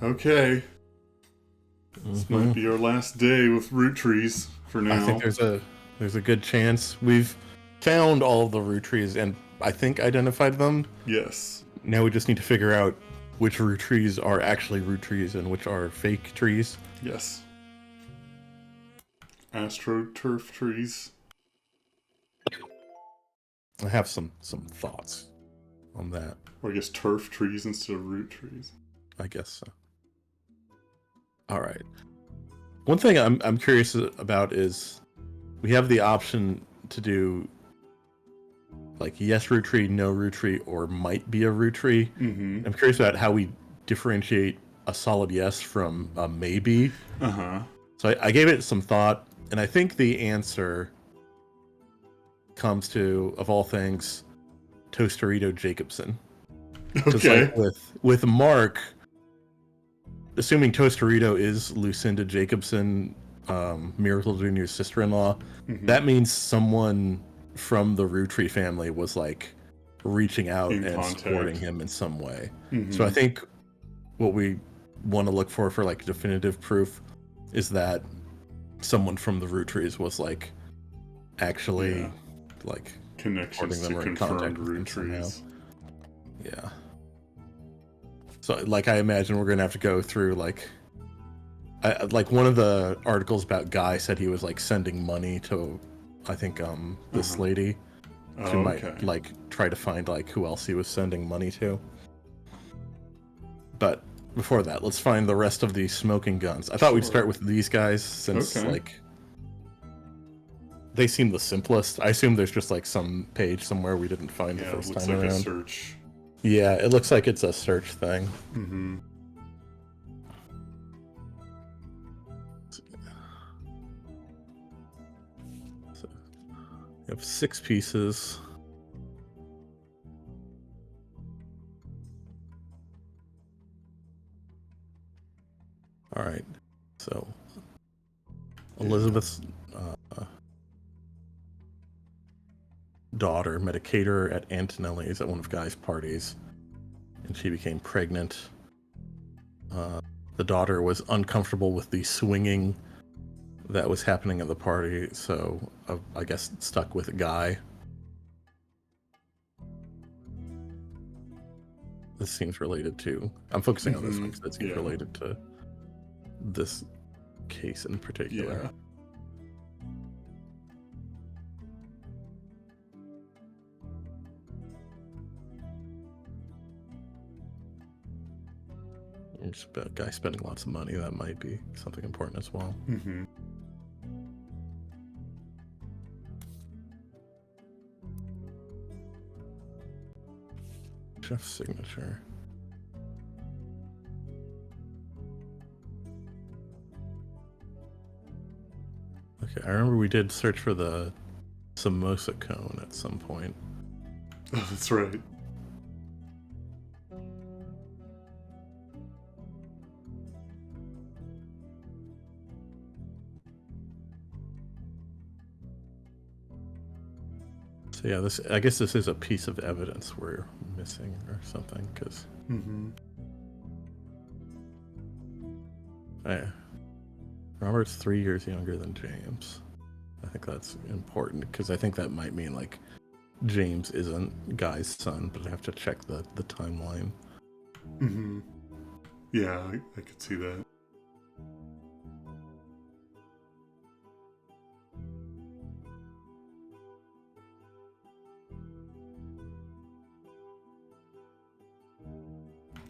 Okay, this might Hmm. be our last day with Roottrees for I think now. there's a good chance we've found all of the root trees and I think identified them. Yes. Now we just need to figure out which root trees are actually root trees and which are fake trees. Yes. AstroTurf trees. I have some thoughts on that. Or I guess turf trees instead of root trees. I guess so. All right. One thing I'm curious about is we have the option to do like yes root tree, no root tree, or might be a root tree. Mm-hmm. I'm curious about how we differentiate a solid yes from a maybe. Uh-huh. So I gave it some thought, and I think the answer comes to, of all things, Toasterito Jacobson. Because Okay. like with Mark, assuming Toasterito is Lucinda Jacobson, Miracle Jr.'s sister-in-law, Mm-hmm. that means someone from the Rootree family was like reaching out In and supporting contact. him in some way. So I Mm-hmm. think what we want to look for like definitive proof is that someone from the Roottrees was like actually Yeah. like Connections supporting them to or in confirmed contact with root them somehow. trees. Yeah. So like I imagine we're gonna have to go through like one of the articles about Guy said he was like sending money to I think this Uh-huh. lady who Oh, might okay. like try to find like who else he was sending money to. But before that, let's find the rest of the smoking guns. I thought we'd Sure. start with these guys since Okay. like they seem the simplest. I assume there's just like some page somewhere we didn't find the Yeah, first looks time like a around. search. Yeah, it looks like it's a search thing. Mm-hmm. So you have 6 pieces. All right. So Elizabeth's daughter met a caterer at Antonelli's at one of Guy's parties, and she became pregnant. The daughter was uncomfortable with the swinging that was happening at the party, so I guess stuck with a Guy. This seems related to. I'm focusing on this one because it seems Yeah. related to this case in particular. Yeah. It's about a guy spending lots of money. That might be something important as well. Mm-hmm. Chef's signature. Okay, I remember we did search for the samosa cone at some point. Oh, that's right. So yeah, I guess this is a piece of evidence we're missing or something, because Mm-hmm. Robert's 3 years younger than James. I think that's important because I think that might mean like James isn't Guy's son, but I have to check the timeline. Mm-hmm. Yeah, I could see that.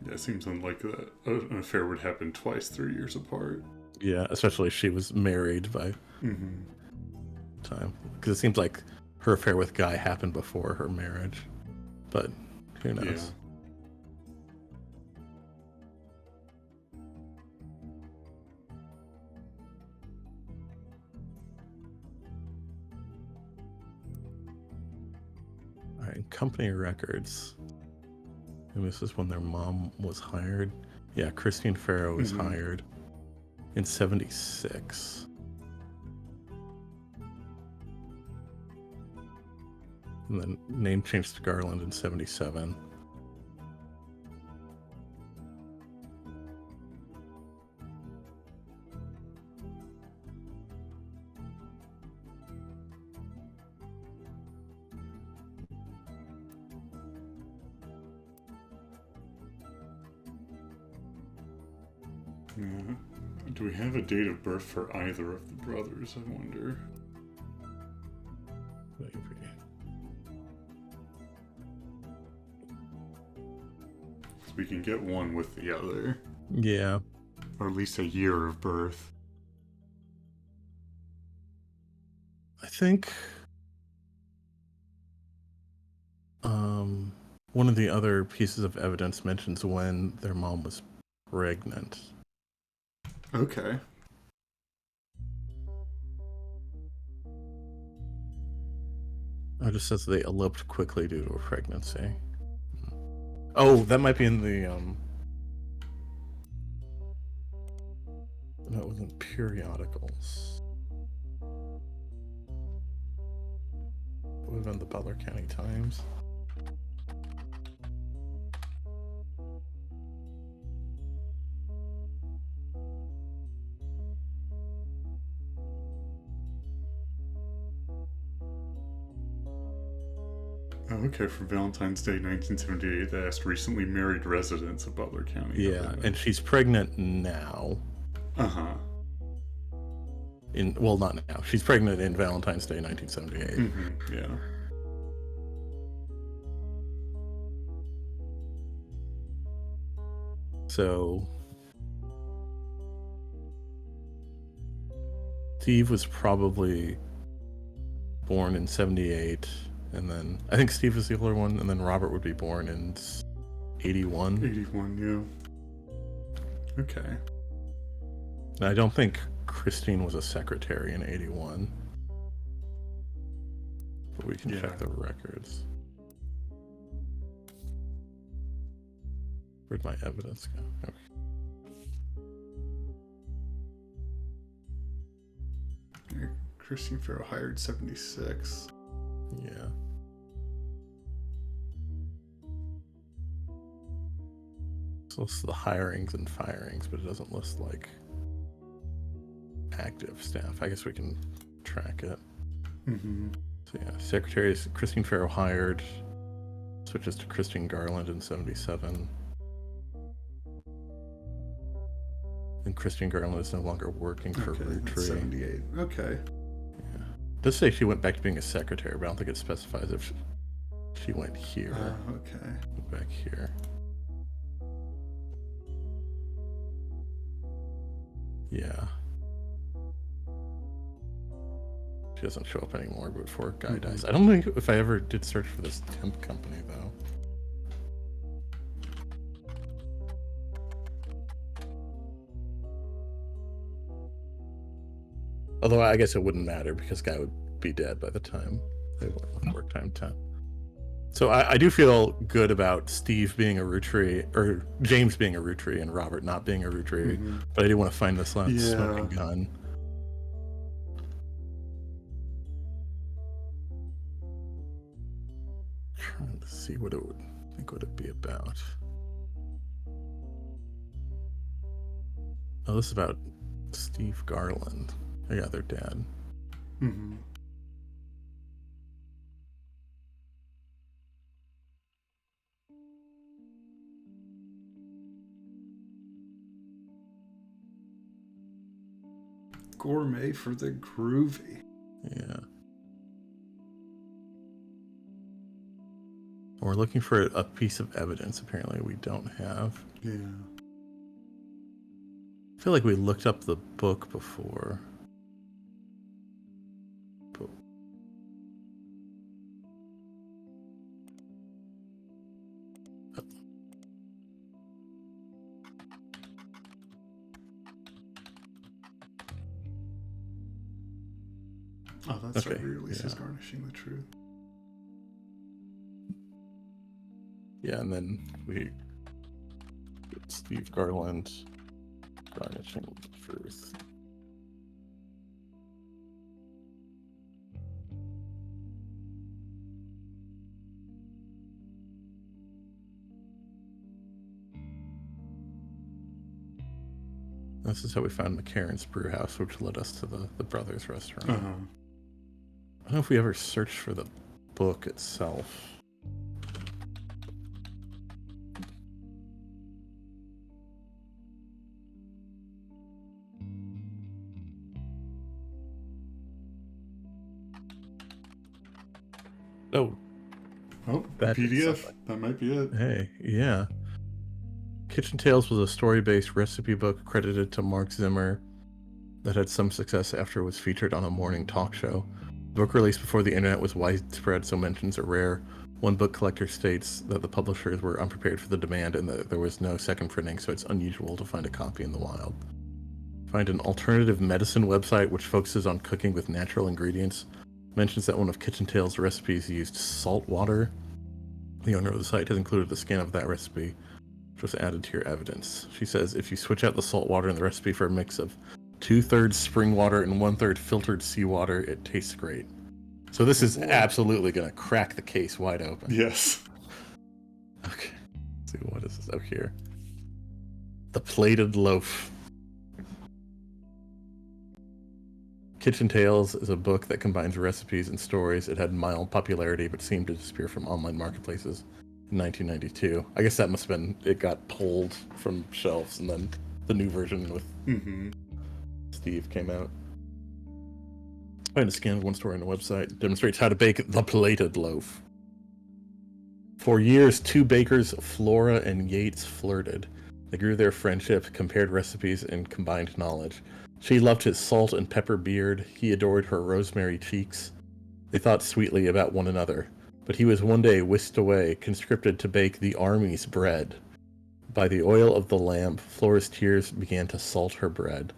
Yeah, it seems unlikely that an affair would happen twice 3 years apart. Yeah, especially if she was married by Mm-hmm. time, because it seems like her affair with Guy happened before her marriage, but who knows? Yeah. All right, company records. And this is when their mom was hired. Yeah, Christine Farrow was Mhm. hired in '76. And then name changed to Garland in '77. Yeah. Do we have a date of birth for either of the brothers, I wonder? Maybe. So we can get one with the other. Yeah. Or at least a year of birth. I think one of the other pieces of evidence mentions when their mom was pregnant. Okay. It just says they eloped quickly due to a pregnancy. Oh, that might be in the no, it wasn't periodicals. It would have been the Butler County Times. Oh, okay, for Valentine's Day 1978, they asked recently married residents of Butler County. Yeah, and she's pregnant now. Uh-huh. Well, not now. She's pregnant in Valentine's Day 1978. Mm-hmm. Yeah. So Steve was probably born in 78, and then I think Steve is the older one, and then Robert would be born in 81. 81, yeah. Okay. And I don't think Christine was a secretary in 81. But we can check the records. Where'd my evidence go? Okay. Christine Farrow hired 76. Yeah. So it's the hirings and firings, but it doesn't list like active staff. I guess we can track it. Mm-hmm. So yeah, secretary is Christine Farrow hired, switches to Christine Garland in 77. And Christine Garland is no longer working for Roottrees. 78. Okay. Yeah. It does say she went back to being a secretary, but I don't think it specifies if she went here. Okay. Back here. Yeah. She doesn't show up anymore before Guy dies. I don't know if I ever did search for this temp company, though. Although I guess it wouldn't matter because Guy would be dead by the time they went with work time temp. So I do feel good about Steve being a Roottrees, or James being a Roottrees, and Robert not being a Roottrees. Mm-hmm. But I do want to find this last smoking gun. Trying to see what it would be about. Oh, this is about Steve Garland. Oh, yeah, their dad. Mm-hmm. Gourmet for the groovy. Yeah. We're looking for a piece of evidence apparently we don't have. Yeah. I feel like we looked up the book before. But... Oh, that's right. Re-releases Garnishing the Truth. Yeah, and then we get Steve Garland Garnishing the Truth. This is how we found McCarran's Brew House, which led us to the Brothers Restaurant. Uh-huh. I don't know if we ever searched for the book itself. Oh, Oh, a that is PDF. something. That might be it. Hey, yeah. Kitchen Tales was a story-based recipe book credited to Mark Zimmer that had some success after it was featured on a morning talk show. The book released before the internet was widespread, so mentions are rare. One book collector states that the publishers were unprepared for the demand and that there was no second printing, so it's unusual to find a copy in the wild. Find an alternative medicine website which focuses on cooking with natural ingredients. Mentions that one of Kitchen Tales' recipes used salt water. The owner of the site has included a scan of that recipe, which was added to your evidence. She says if you switch out the salt water in the recipe for a mix of 2/3 spring water and 1/3 filtered seawater, it tastes great. So this is absolutely going to crack the case wide open. Yes. Okay. Let's see, what is this up here? The Plated Loaf. Kitchen Tales is a book that combines recipes and stories. It had mild popularity, but seemed to disappear from online marketplaces in 1992. I guess that must have been, it got pulled from shelves, and then the new version with Steve came out. Find a scan of one story on the website. Demonstrates how to bake the plated loaf. For years, two bakers, Flora and Yates, flirted. They grew their friendship, compared recipes, and combined knowledge. She loved his salt and pepper beard. He adored her rosemary cheeks. They thought sweetly about one another. But he was one day whisked away, conscripted to bake the army's bread. By the oil of the lamp, Flora's tears began to salt her bread.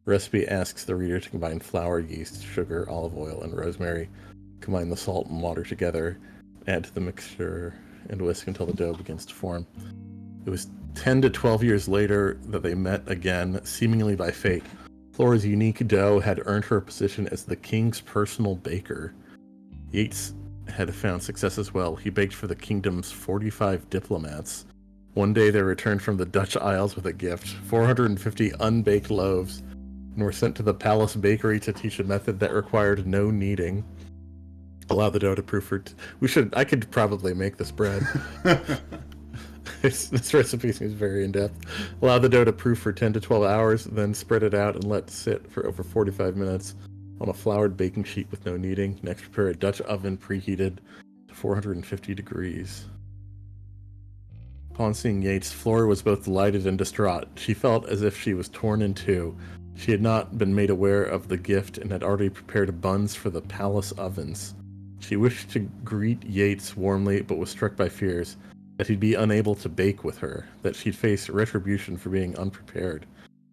The recipe asks the reader to combine flour, yeast, sugar, olive oil, and rosemary. Combine the salt and water together, add to the mixture, and whisk until the dough begins to form. It was 10 to 12 years later that they met again, seemingly by fate. Flora's unique dough had earned her a position as the king's personal baker. Yates had found success as well. He baked for the kingdom's 45 diplomats. One day they returned from the Dutch Isles with a gift, 450 unbaked loaves, and were sent to the palace bakery to teach a method that required no kneading. Allow the dough to proof for... I could probably make this bread. This recipe seems very in-depth. Allow the dough to proof for 10 to 12 hours, then spread it out and let sit for over 45 minutes on a floured baking sheet with no kneading. Next, prepare a Dutch oven preheated to 450 degrees. Upon seeing Yates, Flora was both delighted and distraught. She felt as if she was torn in two. She had not been made aware of the gift and had already prepared buns for the palace ovens. She wished to greet Yates warmly, but was struck by fears that he'd be unable to bake with her, that she'd face retribution for being unprepared.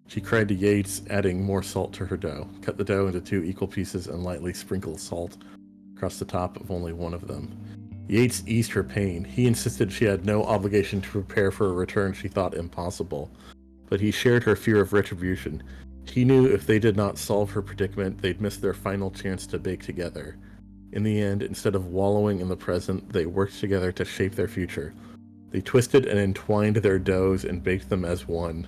She cried to Yates, adding more salt to her dough. Cut the dough into 2 equal pieces and lightly sprinkle salt across the top of only one of them. Yates eased her pain. He insisted she had no obligation to prepare for a return she thought impossible, but he shared her fear of retribution. He knew if they did not solve her predicament, they'd miss their final chance to bake together. In the end, instead of wallowing in the present, they worked together to shape their future. They twisted and entwined their doughs and baked them as one.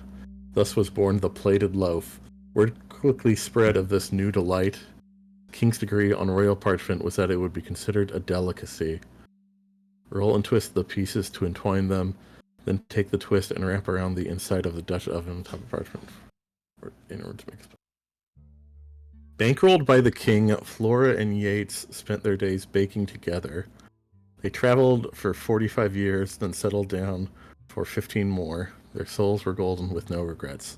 Thus was born the plated loaf. Word quickly spread of this new delight. King's decree on royal parchment was that it would be considered a delicacy. Roll and twist the pieces to entwine them, then take the twist and wrap around the inside of the Dutch oven on top of parchment in order to make it. Bankrolled by the king, Flora and Yates spent their days baking together. They traveled for 45 years, then settled down for 15 more. Their souls were golden with no regrets.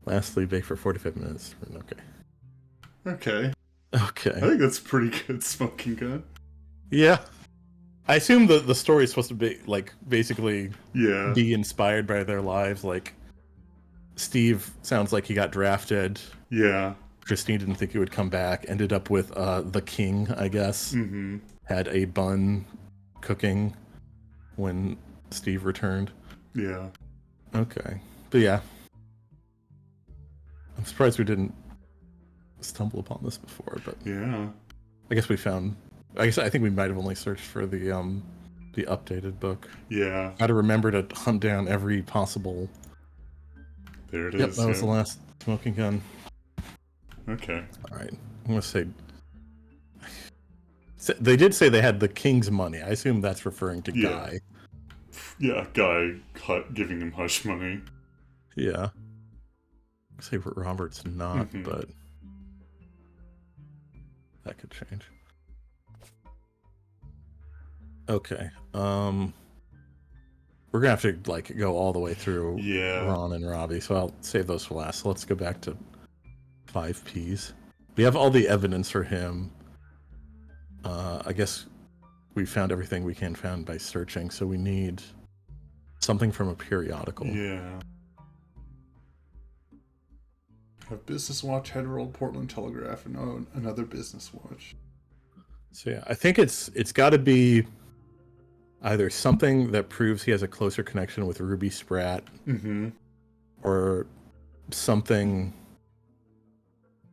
Lastly, bake for 45 minutes. Okay. Okay. I think that's pretty good smoking gun. Yeah. I assume the story is supposed to be, like, basically be inspired by their lives. Like, Steve sounds like he got drafted. Yeah. Christine didn't think he would come back. Ended up with the king, I guess. Mm-hmm. Had a bun cooking when Steve returned. Yeah. Okay. But yeah. I'm surprised we didn't stumble upon this before, but yeah. I guess I think we might have only searched for the updated book. Yeah. Got to remember to hunt down every possible. There it is. Yep, that was the last smoking gun. Okay. All right. I'm gonna say they did say they had the king's money. I assume that's referring to Guy. Yeah, Guy giving him hush money. Yeah. I say Robert's not, but that could change. Okay. We're gonna have to like go all the way through Yeah. Ron and Robbie, so I'll save those for last. So let's go back to 5Ps. We have all the evidence for him. I guess we found everything we can find by searching, so we need something from a periodical. Yeah. Have Business Watch, Head Roll, Portland Telegraph, and another Business Watch. So yeah, I think it's got to be either something that proves he has a closer connection with Ruby Spratt, Mm-hmm. or something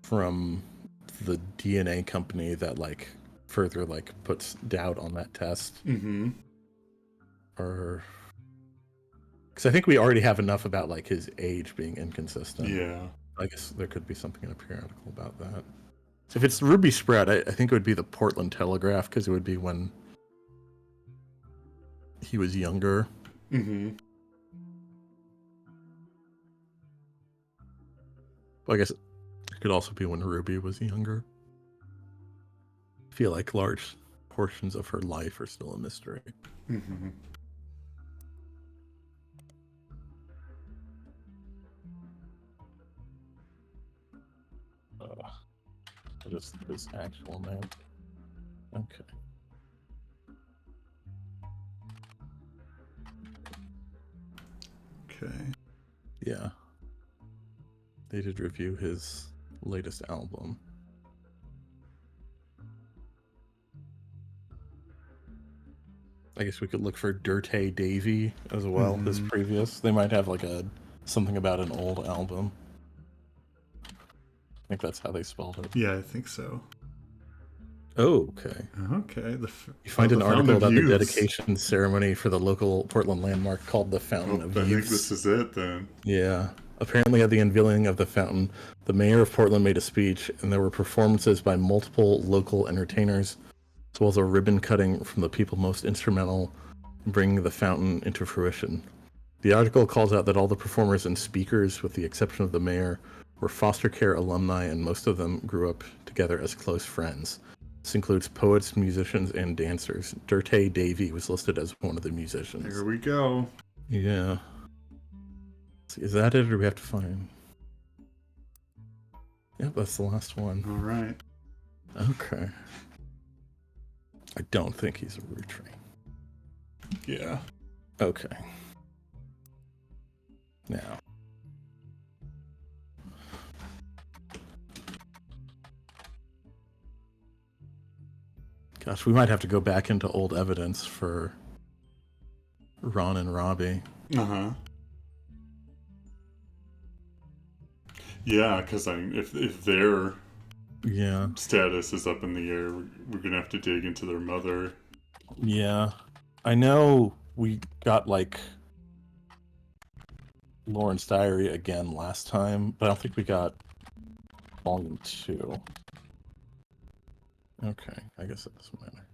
from the DNA company that like further like puts doubt on that test. Mm-hmm. Or because I think we already have enough about like his age being inconsistent. Yeah. I guess there could be something in a periodical about that. So if it's Ruby Spratt, I think it would be the Portland Telegraph, because it would be when he was younger. Mm-hmm. Well, I guess it could also be when Ruby was younger. I feel like large portions of her life are still a mystery. Mm-hmm. Just his actual name. Okay. Okay. Yeah. They did review his latest album. I guess we could look for Dirty Davy as well, his previous. They might have like something about an old album. I think that's how they spelled it. Yeah, I think so. Oh, okay. Okay. You find an article about the dedication ceremony for the local Portland landmark called the Fountain of Youths. I think this is it then. Yeah. Apparently, at the unveiling of the fountain, the mayor of Portland made a speech, and there were performances by multiple local entertainers, as well as a ribbon cutting from the people most instrumental in bringing the fountain into fruition. The article calls out that all the performers and speakers, with the exception of the mayor, were foster care alumni, and most of them grew up together as close friends. This includes poets, musicians, and dancers. Dirty Davy was listed as one of the musicians. There we go. Yeah. Is that it, or do we have to find? Yep, that's the last one. All right. Okay. I don't think he's a Roottrie. Yeah. Okay. Now. Gosh, we might have to go back into old evidence for Ron and Robbie. Uh-huh. Yeah, because if their status is up in the air, we're gonna have to dig into their mother. Yeah, I know we got like Lauren's diary again last time, but I don't think we got volume 2. Okay, I guess it doesn't matter.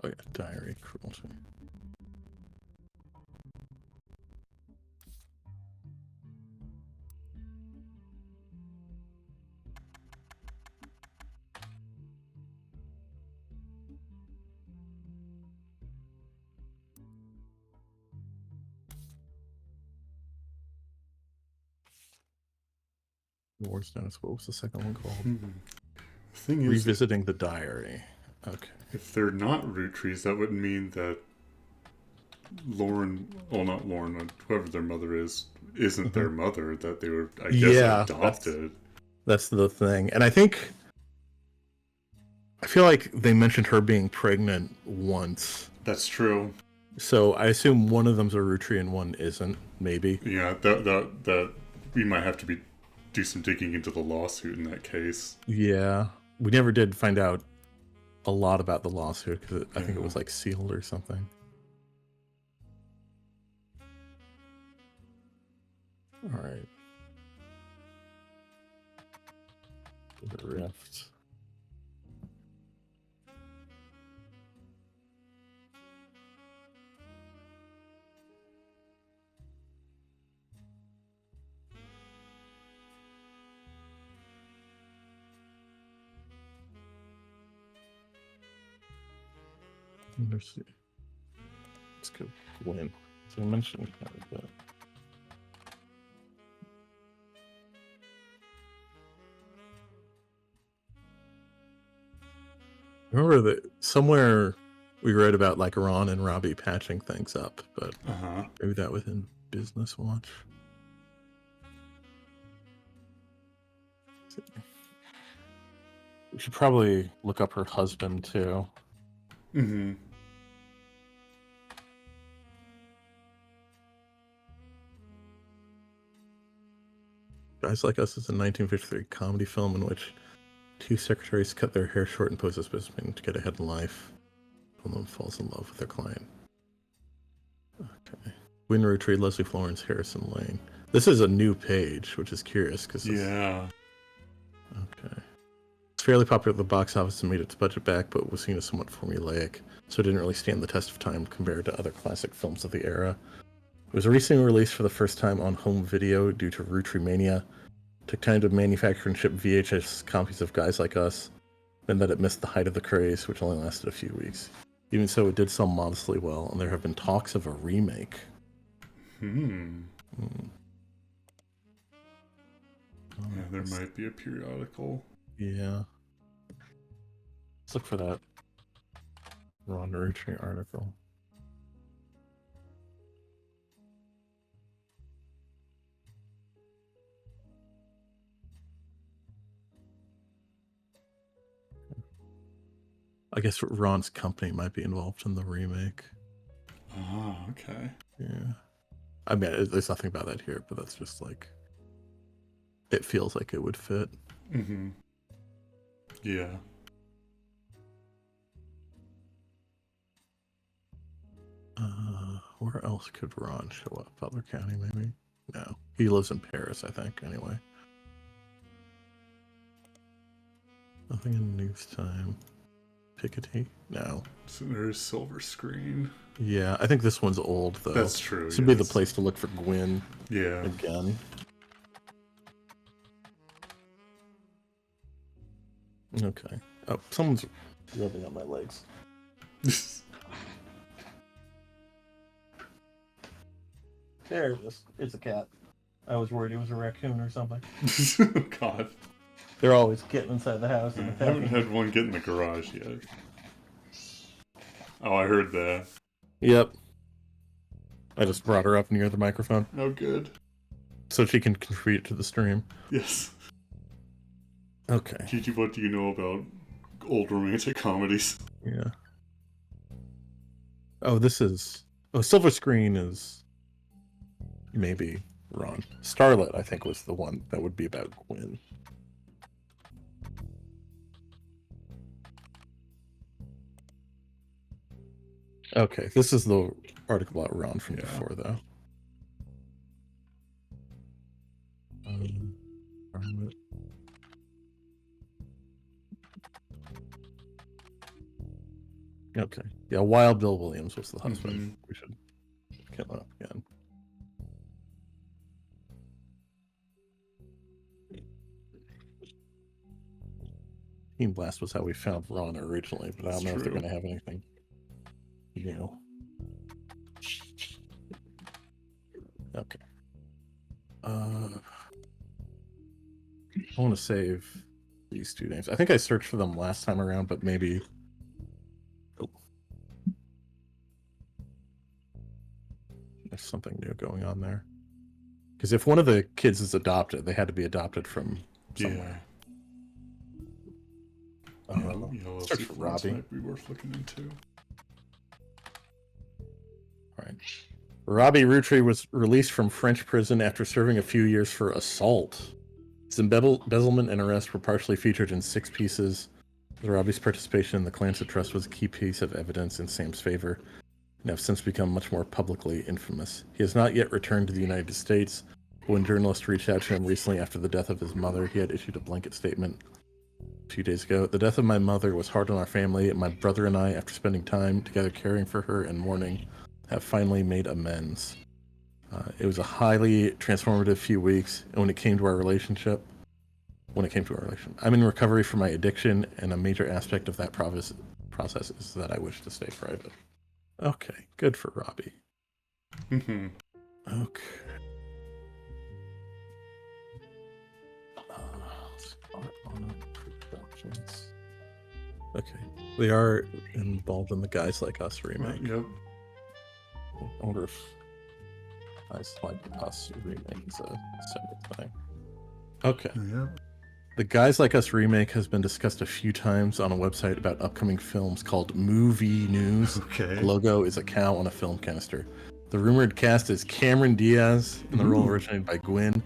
Oh yeah, diary cruelty. Wars Dennis, what was the second one called? The thing is, Revisiting the Diary. Okay. If they're not Roottrees, that would mean that Lauren, well, not Lauren, whoever their mother is, isn't their mother, that they were, I guess, adopted. That's the thing. And I feel like they mentioned her being pregnant once. That's true. So I assume one of them's a Roottrie and one isn't, maybe. Yeah, that we might have to do some digging into the lawsuit in that case. Yeah. We never did find out a lot about the lawsuit, because I think it was like sealed or something. All right. The Rift. Let's see. Let's go Gwen. So I mentioned kind of that. Remember that somewhere we read about like Ron and Robbie patching things up, but maybe that was in Business Watch. We should probably look up her husband too. Mm-hmm. Guys Like Us is a 1953 comedy film in which two secretaries cut their hair short and pose as businessmen to get ahead in life. One of them falls in love with their client. Okay. Win Roottrees, Leslie Florence, Harrison Lane. This is a new page, which is curious because yeah. Okay. It's fairly popular at the box office and made its budget back, but was seen as somewhat formulaic, so it didn't really stand the test of time compared to other classic films of the era. It was recently released for the first time on home video due to Roottrees mania. It took time to manufacture and ship VHS copies of Guys Like Us, and that it missed the height of the craze, which only lasted a few weeks. Even so, it did sell modestly well, and there have been talks of a remake. Yeah, there might be a periodical. Yeah. Let's look for that Ron Roottrees article. I guess Ron's company might be involved in the remake. Oh, okay. Yeah. I mean, there's nothing about that here, but that's just like... It feels like it would fit. Mm-hmm. Yeah. Where else could Ron show up? Butler County, maybe? No. He lives in Paris, I think, anyway. Nothing in News Time. Piketty? No. So there's Silver Screen. Yeah, I think this one's old, though. That's true. This would be the place to look for Gwen. Yeah. Again. Okay. Oh, someone's rubbing on my legs. There it is. It's a cat. I was worried it was a raccoon or something. God. They're always getting inside the house. I haven't had one get in the garage yet. Oh, I heard that. Yep. I just brought her up near the microphone. Oh, good. So she can contribute to the stream. Yes. Okay. Gigi, what do you know about old romantic comedies? Yeah. Oh, this is... Oh, Silver Screen is... Maybe Ron. Starlet, I think, was the one that would be about Gwen. Okay, this is the article about Ron from before, though. Okay. Yeah, Wild Bill Williams was the husband. Mm-hmm. We should kill him again. Team Blast was how we found Ron originally, but I don't know if they're going to have anything new. Okay. I want to save these two names. I think I searched for them last time around, but maybe... Oh. There's something new going on there. Because if one of the kids is adopted, they had to be adopted from somewhere. Yeah. Search for Robbie. Might be worth looking into. All right. Robbie Roottrees was released from French prison after serving a few years for assault. His embezzlement and arrest were partially featured in 6 pieces. Robbie's participation in the Clans of Trust was a key piece of evidence in Sam's favor, and have since become much more publicly infamous. He has not yet returned to the United States. When journalists reached out to him recently after the death of his mother, he had issued a blanket statement a few days ago. The death of my mother was hard on our family, and my brother and I, after spending time together caring for her and mourning, have finally made amends. It was a highly transformative few weeks, and when it came to our relationship, I'm in recovery from my addiction, and a major aspect of that process is that I wish to stay private. Okay, good for Robbie. Mm-hmm. Okay. Okay, they are involved in the Guys Like Us remake. Yep. I wonder if Guys Like Us remake is a separate thing. Okay. Yep. The Guys Like Us remake has been discussed a few times on a website about upcoming films called Movie News. Okay. The logo is a cow on a film canister. The rumored cast is Cameron Diaz in the role originated by Gwyn,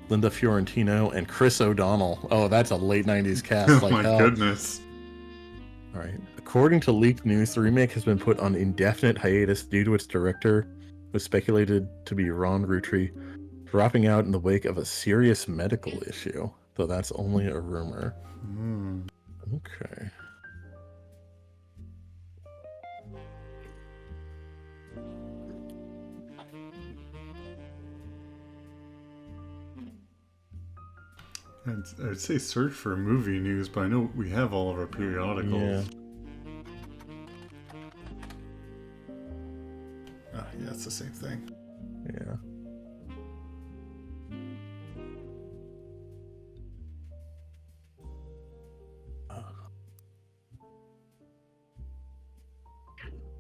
Linda Fiorentino, and Chris O'Donnell. Oh, that's a late 90s cast. Oh my goodness. All right. According to leaked news, the remake has been put on indefinite hiatus due to its director, who was speculated to be Ron Roottrees, dropping out in the wake of a serious medical issue, though that's only a rumor. Okay. I'd say search for movie news, but I know we have all of our periodicals. Yeah. Yeah, it's the same thing. Yeah.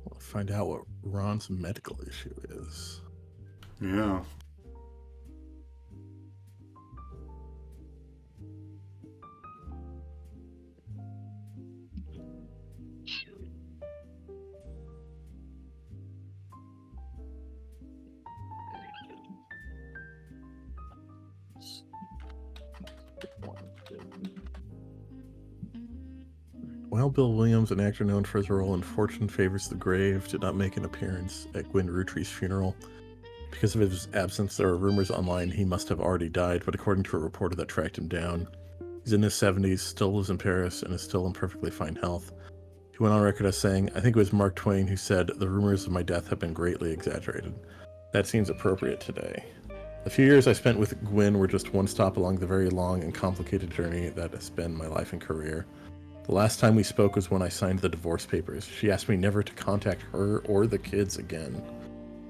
We'll find out what Ron's medical issue is. Yeah. While Bill Williams, an actor known for his role in Fortune Favors the Grave, did not make an appearance at Gwyn Roottrees' funeral. Because of his absence, there are rumors online he must have already died, but according to a reporter that tracked him down, he's in his 70s, still lives in Paris, and is still in perfectly fine health. He went on record as saying, "I think it was Mark Twain who said, 'The rumors of my death have been greatly exaggerated.' That seems appropriate today." The few years I spent with Gwyn were just one stop along the very long and complicated journey that has been my life and career. The last time we spoke was when I signed the divorce papers. She asked me never to contact her or the kids again.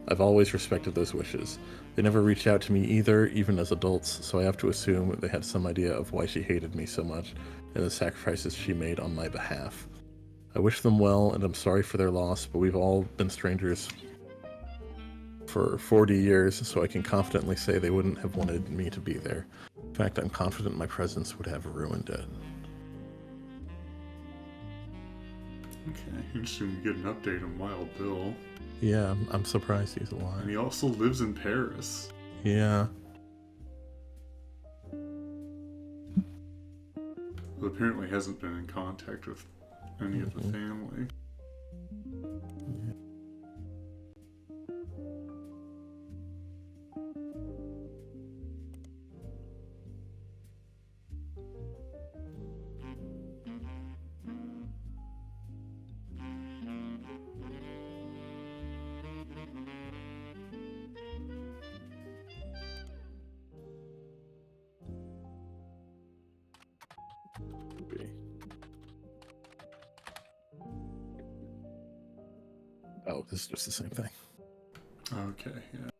I've always respected those wishes. They never reached out to me either, even as adults, so I have to assume they had some idea of why she hated me so much and the sacrifices she made on my behalf. I wish them well, and I'm sorry for their loss, but we've all been strangers for 40 years, so I can confidently say they wouldn't have wanted me to be there. In fact, I'm confident my presence would have ruined it. Okay, interesting we get an update on Wild Bill. Yeah, I'm surprised he's alive. And he also lives in Paris. Yeah. But apparently hasn't been in contact with any of the family. Yeah. Oh, this is just the same thing. Okay, yeah.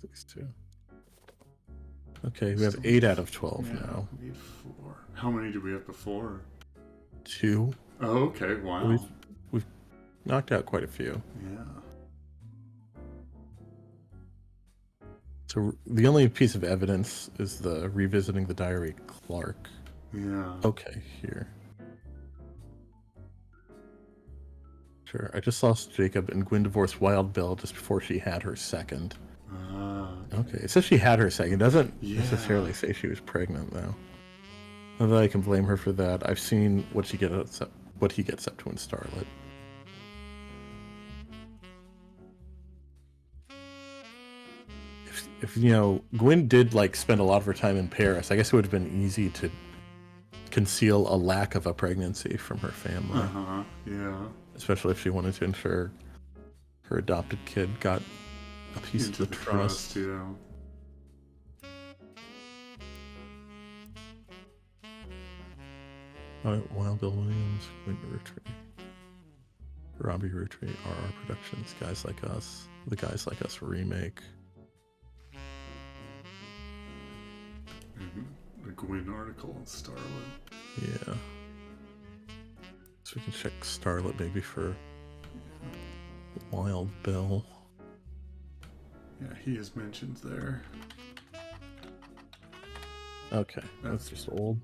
These two. Okay, we have 8 out of 12 now. We need 4. How many did we have before? 2. Oh, okay, wow. We've knocked out quite a few. Yeah. So the only piece of evidence is the revisiting the diary Clark. Yeah. Okay, here. Sure, I just lost Jacob, and Gwyn divorced Wild Bill just before she had her second. Okay, it says she had her second. It doesn't necessarily say she was pregnant, though. Not that I can blame her for that. I've seen what he gets up to in Starlet. if you know, Gwen did like spend a lot of her time in Paris, I guess it would have been easy to conceal a lack of a pregnancy from her family. Yeah. Especially if she wanted to ensure her adopted kid got a piece Into of the trust. Yeah. Wild Bill Williams, Quinn Roottrees, Robbie Roottrees, RR Productions, Guys Like Us, the Guys Like Us remake. The Gwyn article on Starlet. Yeah. So we can check Starlet maybe for Wild Bill. Yeah, he is mentioned there. Okay, that's just old.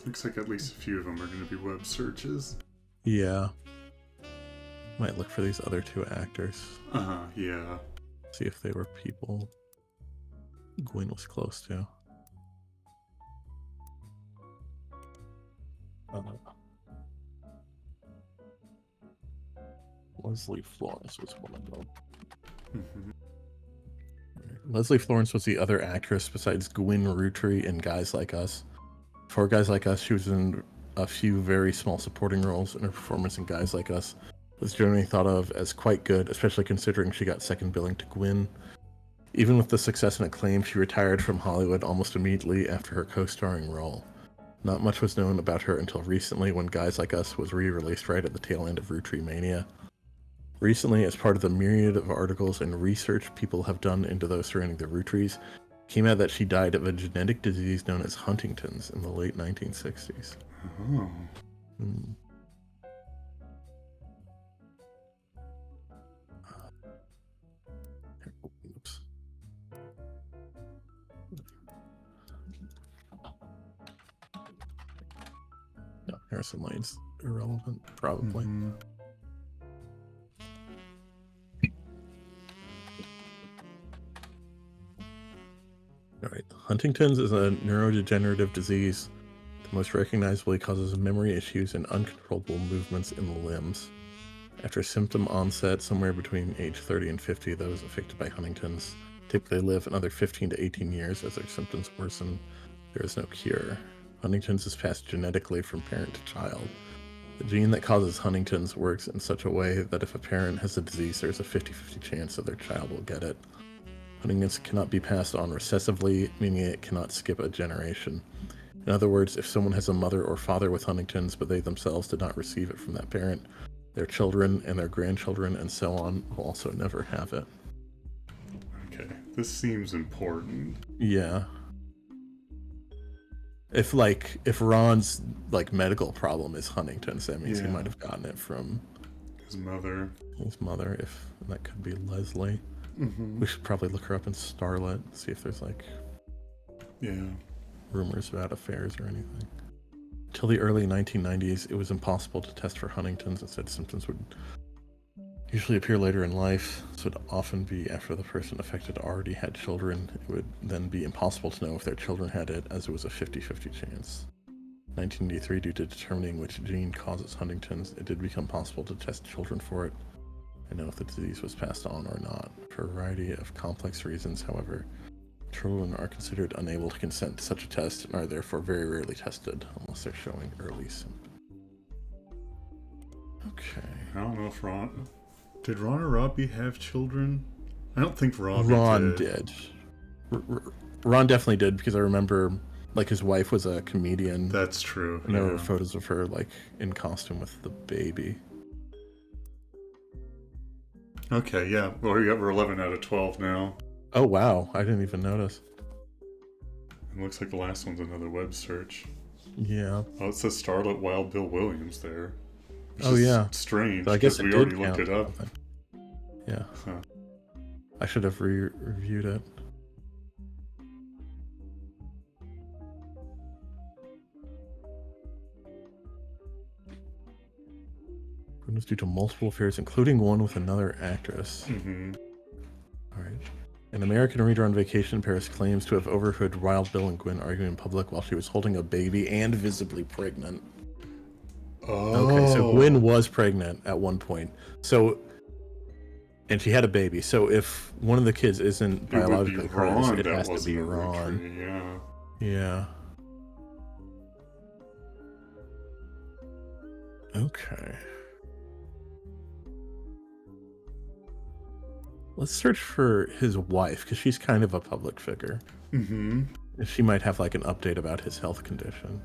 Looks like at least a few of them are going to be web searches. Yeah. Might look for these other two actors. Yeah. See if they were people Gwen was close to. Leslie Florence was one of them. Leslie Florence was the other actress besides Gwyn Roottrees in Guys Like Us. For Guys Like Us, she was in a few very small supporting roles, and her performance in Guys Like Us was generally thought of as quite good, especially considering she got second billing to Gwyn. Even with the success and acclaim, she retired from Hollywood almost immediately after her co-starring role. Not much was known about her until recently, when Guys Like Us was re-released right at the tail end of Roottrees mania. Recently, as part of the myriad of articles and research people have done into those surrounding the Roottrees, came out that she died of a genetic disease known as Huntington's in the late 1960s. Oh. Oops. No, Harrison Lane's irrelevant, probably. All right. Huntington's is a neurodegenerative disease that most recognizably causes memory issues and uncontrollable movements in the limbs. After symptom onset, somewhere between age 30 and 50, those affected by Huntington's typically live another 15 to 18 years as their symptoms worsen. There is no cure. Huntington's is passed genetically from parent to child. The gene that causes Huntington's works in such a way that if a parent has the disease, there's a 50-50 chance that their child will get it. Huntington's cannot be passed on recessively, meaning it cannot skip a generation. In other words, if someone has a mother or father with Huntington's, but they themselves did not receive it from that parent, their children and their grandchildren and so on will also never have it. Okay, this seems important. Yeah. If Ron's medical problem is Huntington's, that means he might have gotten it from his mother. If that could be Leslie. We should probably look her up in Starlet, see if there's rumors about affairs or anything. Till the early 1990s, it was impossible to test for Huntington's. Instead, symptoms would usually appear later in life, so it would often be after the person affected already had children. It would then be impossible to know if their children had it, as it was a 50-50 chance. 1983, due to determining which gene causes Huntington's, it did become possible to test children for it and know if the disease was passed on or not. For a variety of complex reasons, however, children are considered unable to consent to such a test and are therefore very rarely tested unless they're showing early symptoms. Okay. I don't know if Ron... Did Ron or Robbie have children? I don't think Robbie Ron did. Ron definitely did, because I remember his wife was a comedian. That's true. And there were photos of her in costume with the baby. Okay, yeah. Well, we're 11 out of 12 now. Oh, wow. I didn't even notice. It looks like the last one's another web search. Yeah. Oh, it says Starlet Wild Bill Williams there. Oh, yeah. Strange, so I guess we already looked it up. Yeah. Huh. I should have reviewed it. Was due to multiple affairs, including one with another actress. All right. An American reader on vacation in Paris claims to have overheard Wild Bill and Gwen arguing in public while she was holding a baby and visibly pregnant. Oh. Okay, so Gwen was pregnant at one point. So And she had a baby. So if one of the kids isn't It would be biologically hers, Ron it that has to wasn't be a Ron. Rootree, yeah. Yeah. Okay. Let's search for his wife, because she's kind of a public figure. Mm-hmm. She might have like an update about his health condition.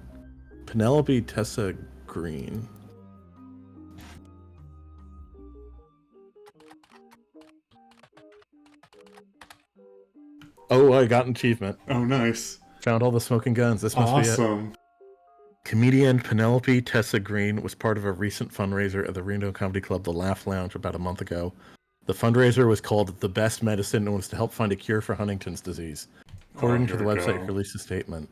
Penelope Tessa Green. Oh, I got an achievement. Oh, nice. Found all the smoking guns. This must be it. Awesome. Comedian Penelope Tessa Green was part of a recent fundraiser at the Reno Comedy Club, The Laugh Lounge, about a month ago. The fundraiser was called The Best Medicine and was to help find a cure for Huntington's disease. According to the website, it released a statement.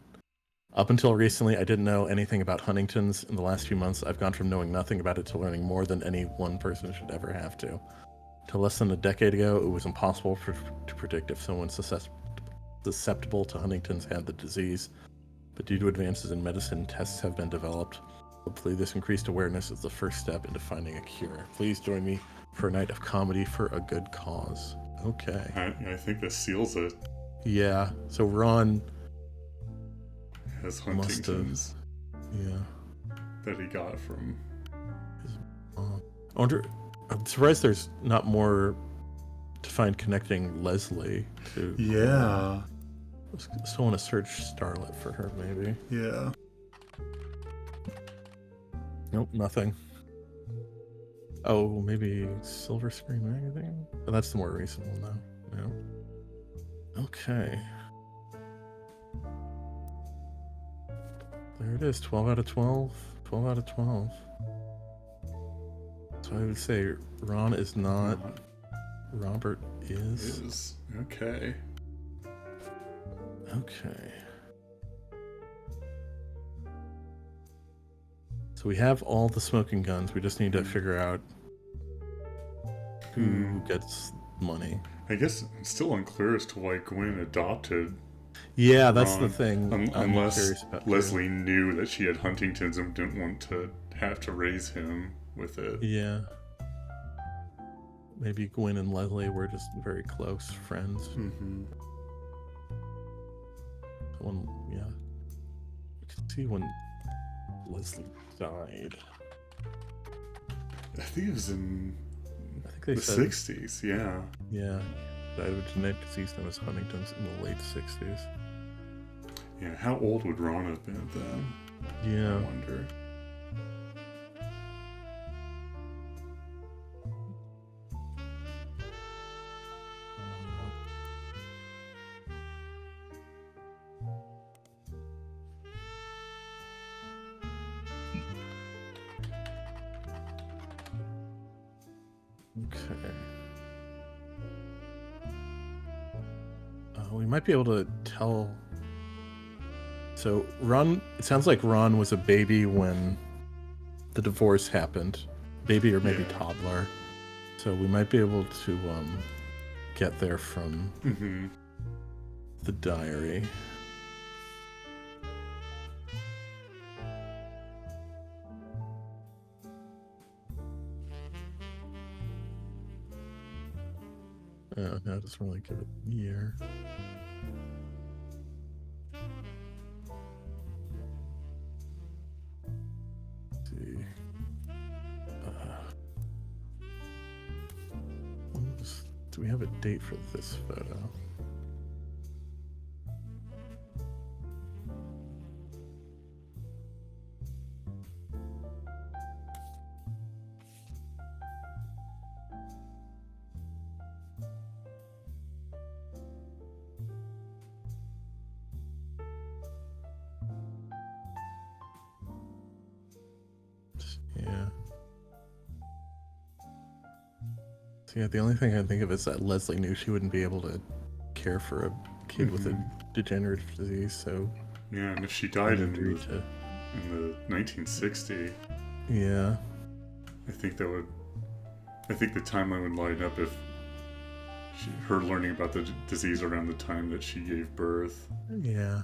Up until recently, I didn't know anything about Huntington's. In the last few months, I've gone from knowing nothing about it to learning more than any one person should ever have to. Till less than a decade ago, it was impossible to predict if someone susceptible to Huntington's had the disease. But due to advances in medicine, tests have been developed. Hopefully, this increased awareness is the first step into finding a cure. Please join me for a night of comedy for a good cause. Okay. I think this seals it. Yeah. So Ron has Huntington's. Yeah. That he got from his mom. I wonder. I'm surprised there's not more to find connecting Leslie to. Yeah. I still want to search Starlet for her, maybe. Yeah. Nope, nothing. Oh, maybe Silver Screen Magazine? Oh, that's the more recent one, though. No. Okay. There it is, 12 out of 12. 12 out of 12. So I would say Ron is not. Robert is. Okay. Okay. So we have all the smoking guns. We just need to figure out who gets money. I guess it's still unclear as to why Gwen adopted. Yeah, that's Ron, the thing. Unless Leslie knew that she had Huntington's and didn't want to have to raise him with it. Yeah. Maybe Gwen and Leslie were just very close friends. Mm-hmm. Yeah. You can see when Leslie died. I think it was in the 60s, yeah. Yeah. Died of a genetic disease known as Huntington's in the late 60s. Yeah, how old would Ron have been then? Yeah. I wonder. Okay. We might be able to tell. So Ron, it sounds like Ron was a baby when the divorce happened. Baby or maybe toddler. So we might be able to get there from the diary. No, it doesn't really give it a year. Let's see. Do we have a date for this photo? Yeah, the only thing I can think of is that Leslie knew she wouldn't be able to care for a kid with a degenerative disease, so... Yeah, and if she died in the 1960... Yeah. I think the timeline would line up if her learning about the disease around the time that she gave birth. Yeah.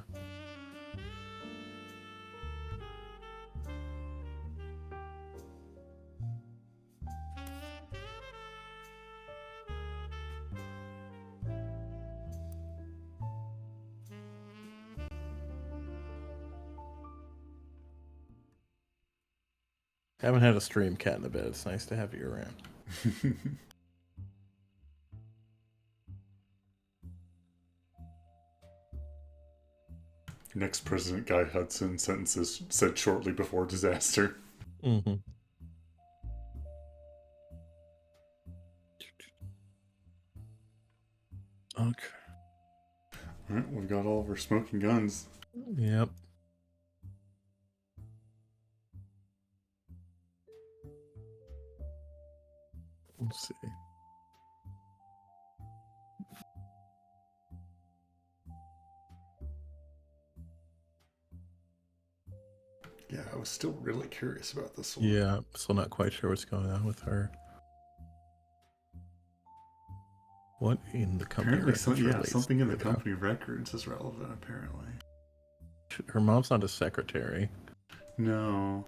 Haven't had a stream cat in a bit. It's nice to have you around. Next President Guy Hudson sentences said shortly before disaster. Mm-hmm. Okay. Alright, we've got all of our smoking guns. Yep. Let's see. Yeah, I was still really curious about this one. Yeah, still not quite sure what's going on with her. What in the company Apparently, records? something in the company records is relevant, apparently. Her mom's not a secretary. No.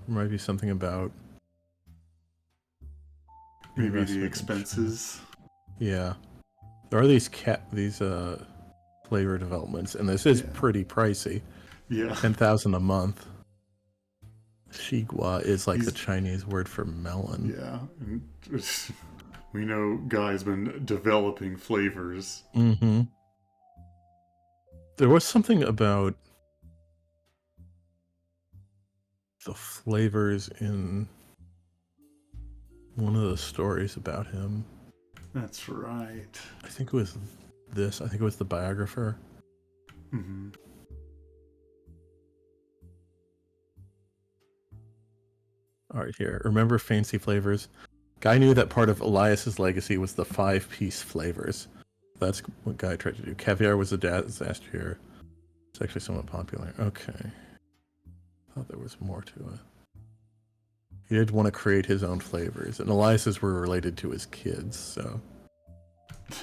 There might be something about... Maybe the expenses. Yeah. There are these flavor developments, and this is pretty pricey. Yeah. 10,000 a month. Shigua is like the Chinese word for melon. Yeah. And we know Guy's been developing flavors. Mm-hmm. There was something about the flavors in one of the stories about him. That's right. I think it was this. I think it was the biographer. Mm-hmm. All right, here. Remember fancy flavors? Guy knew that part of Elias's legacy was the 5-piece flavors. That's what Guy tried to do. Caviar was a disaster here. It's actually somewhat popular. Okay. I thought there was more to it. He did want to create his own flavors, and Elias's were related to his kids, so...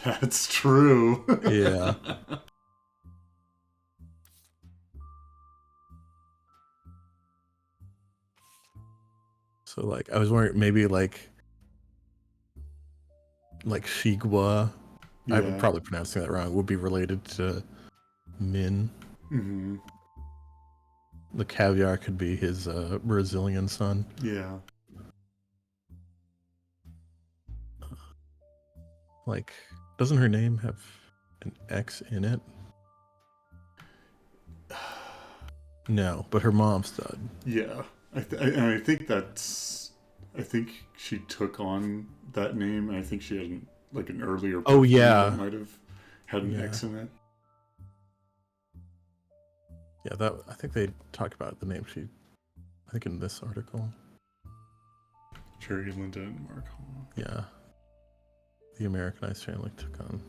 That's true. Yeah. So, like, I was wondering, maybe, like Shigua, Yeah. I'm probably pronouncing that wrong, would be related to Min. Mm-hmm. The caviar could be his Brazilian son. Yeah. Like, doesn't her name have an X in it? No, but her mom's does. Yeah. I think that's... I think she took on that name, and I think she had an earlier... Oh, yeah. That might have had an X in it. Yeah, I think they talked about the name I think in this article. Jerry, Linda, and Mark Hall. Yeah. The Americanized family took on.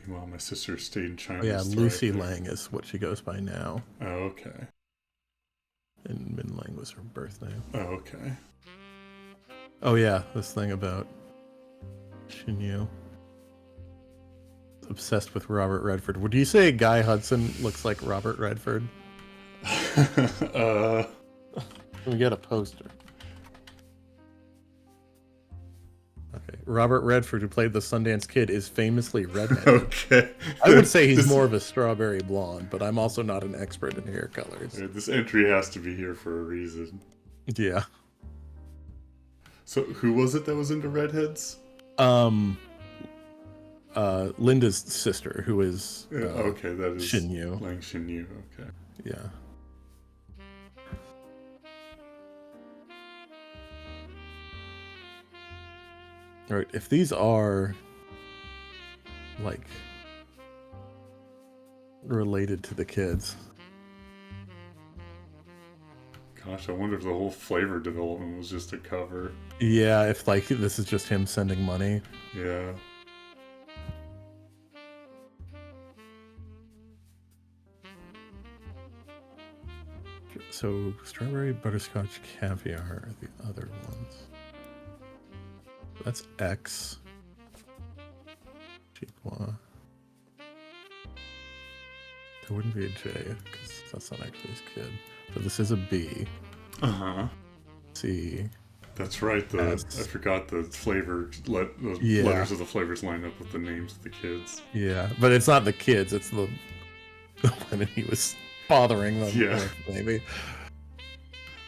Meanwhile, my sister stayed in China. Oh, yeah, Lucy Lang is what she goes by now. Oh, okay. And Min Lang was her birth name. Oh, okay. Oh, yeah, this thing about Shinyu. Obsessed with Robert Redford. Would you say Guy Hudson looks like Robert Redford? Can we get a poster? Okay. Robert Redford, who played the Sundance Kid, is famously redheaded. Okay. I would say he's more of a strawberry blonde, but I'm also not an expert in hair colors. This entry has to be here for a reason. Yeah. So, who was it that was into redheads? Linda's sister, who is okay, that is Shinyu. Lang Shinyu. Okay. Yeah. All right, if these are like related to the kids. Gosh, I wonder if the whole flavor development was just a cover. Yeah, if like this is just him sending money. Yeah. So strawberry butterscotch caviar are the other ones. That's X. Chihuahua. There wouldn't be a J because that's not actually his kid. So this is a B. Uh-huh. C. That's right. I forgot the flavor. Letters of the flavors line up with the names of the kids. Yeah, but it's not the kids. It's the when he was bothering them. Yeah. with, maybe.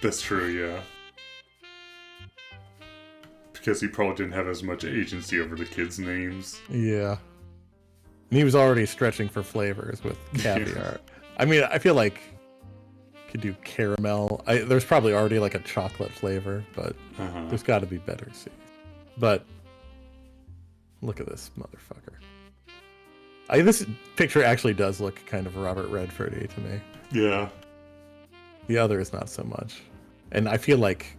That's true, yeah. Because he probably didn't have as much agency over the kids' names. Yeah. And he was already stretching for flavors with caviar. I mean, I feel like you could do caramel. There's probably already like a chocolate flavor, but there's got to be better seeds. But look at this motherfucker. This picture actually does look kind of Robert Redford-y to me. Yeah. The other is not so much. And I feel like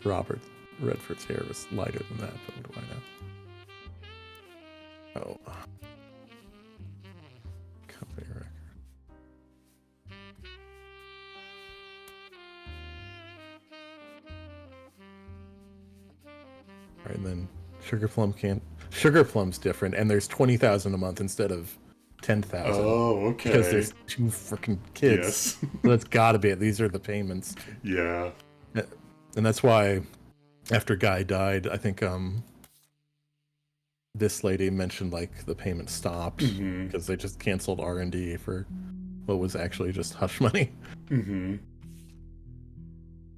Robert Redford's hair was lighter than that, but what do I know? Oh. Company record. Alright, and then Sugar Plum's different, and there's 20,000 a month instead of 10,000. Oh, okay. Because there's 2 freaking kids. Yes. So that's gotta be it. These are the payments. Yeah. And that's why after Guy died, I think this lady mentioned like the payment stopped because they just canceled R&D for what was actually just hush money.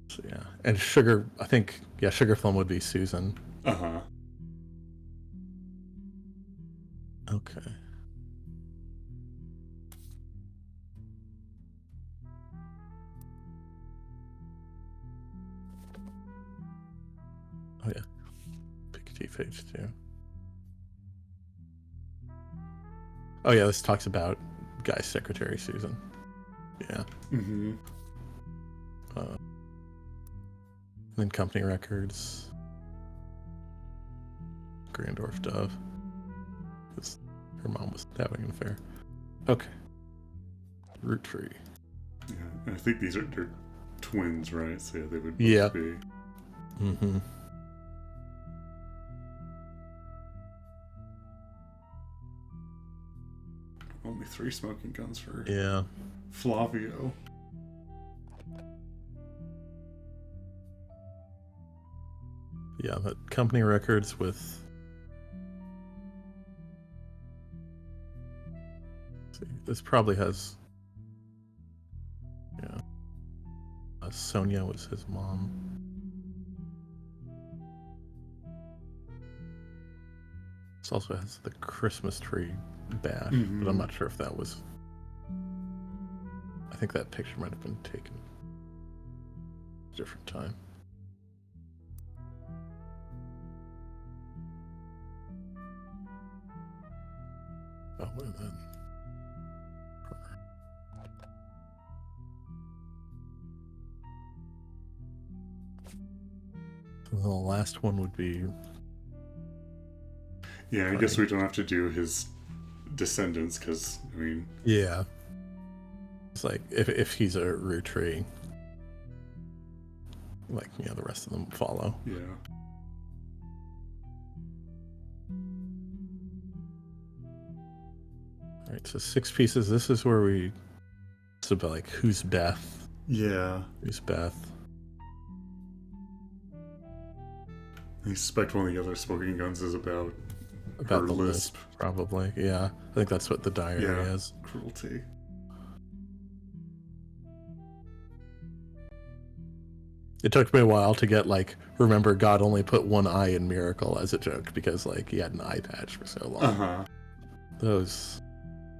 So yeah. And Sugar Plum would be Susan. Okay. Oh yeah. Picture page 2. Oh yeah, this talks about Guy's secretary, Susan. Yeah. Then company records. Grandorf Dove. Because her mom was having an affair. Okay. Roottrees. Yeah, and I think they're twins, right? So yeah, they would both be. Only 3 smoking guns for Flavio. Yeah, but company records with. See, this probably has. Yeah. Sonia was his mom. This also has the Christmas tree bash, but I'm not sure if that was. I think that picture might have been taken a different time. Oh, and then. The last one would be. Yeah, I guess we don't have to do his descendants because, I mean. Yeah. It's like if he's a Roottries, like, yeah, the rest of them follow. Yeah. Alright, so 6 pieces. This is where it's about like who's Beth. Yeah. Who's Beth? I suspect one of the other smoking guns is about her the lisp. Probably, yeah. I think that's what the diary is. Cruelty. It took me a while to get like, remember God only put one eye in Miracle as a joke because like he had an eye patch for so long. Those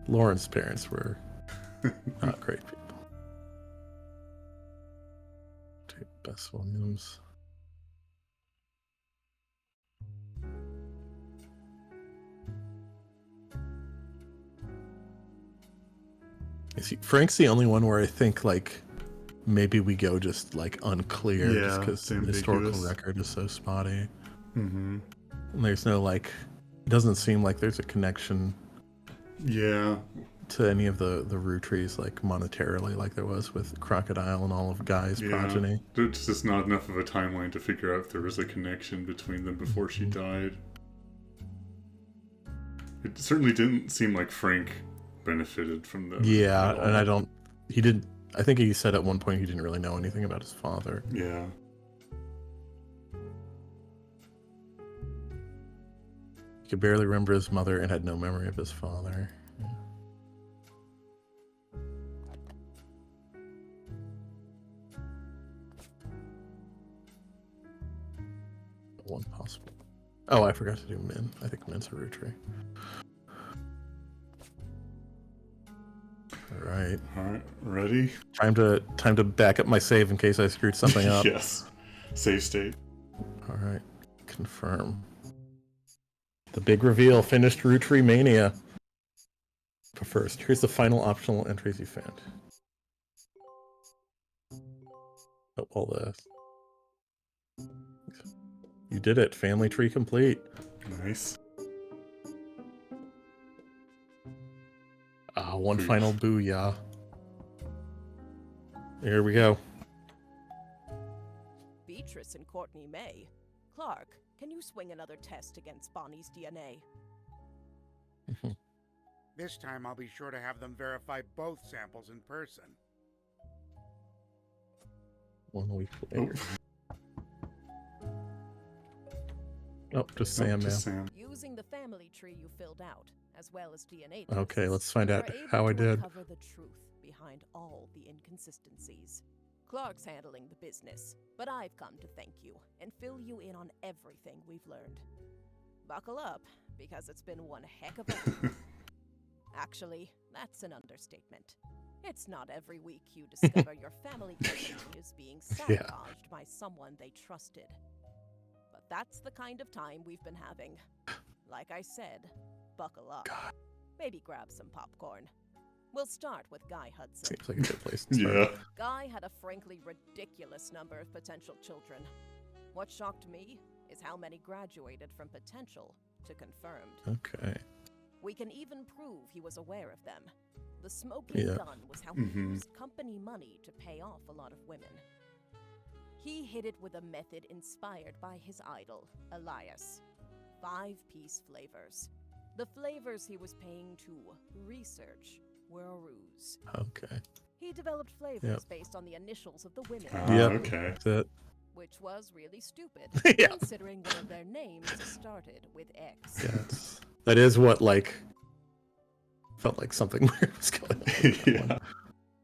Lauren's parents were not great people. Take Bess Williams. See, Frank's the only one where I think like maybe we go just like unclear just because the historical record is so spotty. And there's no like, it doesn't seem like there's a connection. Yeah. To any of the Roottrees like monetarily like there was with Crocodile and all of Guy's progeny. There's just not enough of a timeline to figure out if there was a connection between them before she died. It certainly didn't seem like Frank benefited from them. Yeah, and I think he said at one point he didn't really know anything about his father. Yeah. He could barely remember his mother and had no memory of his father. Yeah. one possible. Oh, I forgot to do Min. I think Min's a Rootree. All right. All right, ready? Time to back up my save in case I screwed something up. Yes. Save state. All right. Confirm. The big reveal. Finished Rootree Mania. But first, here's the final optional entries you found. Oh, all this. You did it. Family tree complete. Nice. One final booyah. Here we go. Beatrice and Courtney May. Clark, can you swing another test against Bonnie's DNA? This time I'll be sure to have them verify both samples in person. 1 week later. Oh, just Sam now. Sam. Using the family tree you filled out, as well as DNA tests, Okay, let's find we out were able how I to did. uncover the truth behind all the inconsistencies. Clark's handling the business, but I've come to thank you and fill you in on everything we've learned. Buckle up, because it's been one heck of a week. Actually, that's an understatement. It's not every week you discover your family company is being sabotaged by someone they trusted. But that's the kind of time we've been having. Like I said, buckle up. God. Maybe grab some popcorn. We'll start with Guy Hudson. Seems like a good place to start. Yeah. Guy had a frankly ridiculous number of potential children. What shocked me is how many graduated from potential to confirmed. Okay. We can even prove he was aware of them. The smoking gun was how he used company money to pay off a lot of women. He hid it with a method inspired by his idol, Elias. 5-piece flavors. The flavors he was paying to research were a ruse. Okay. He developed flavors based on the initials of the women. Okay. That's it. Which was really stupid, Yeah. considering one of their names started with X. Yeah, that is what, like, felt like something weird was going on. With that one.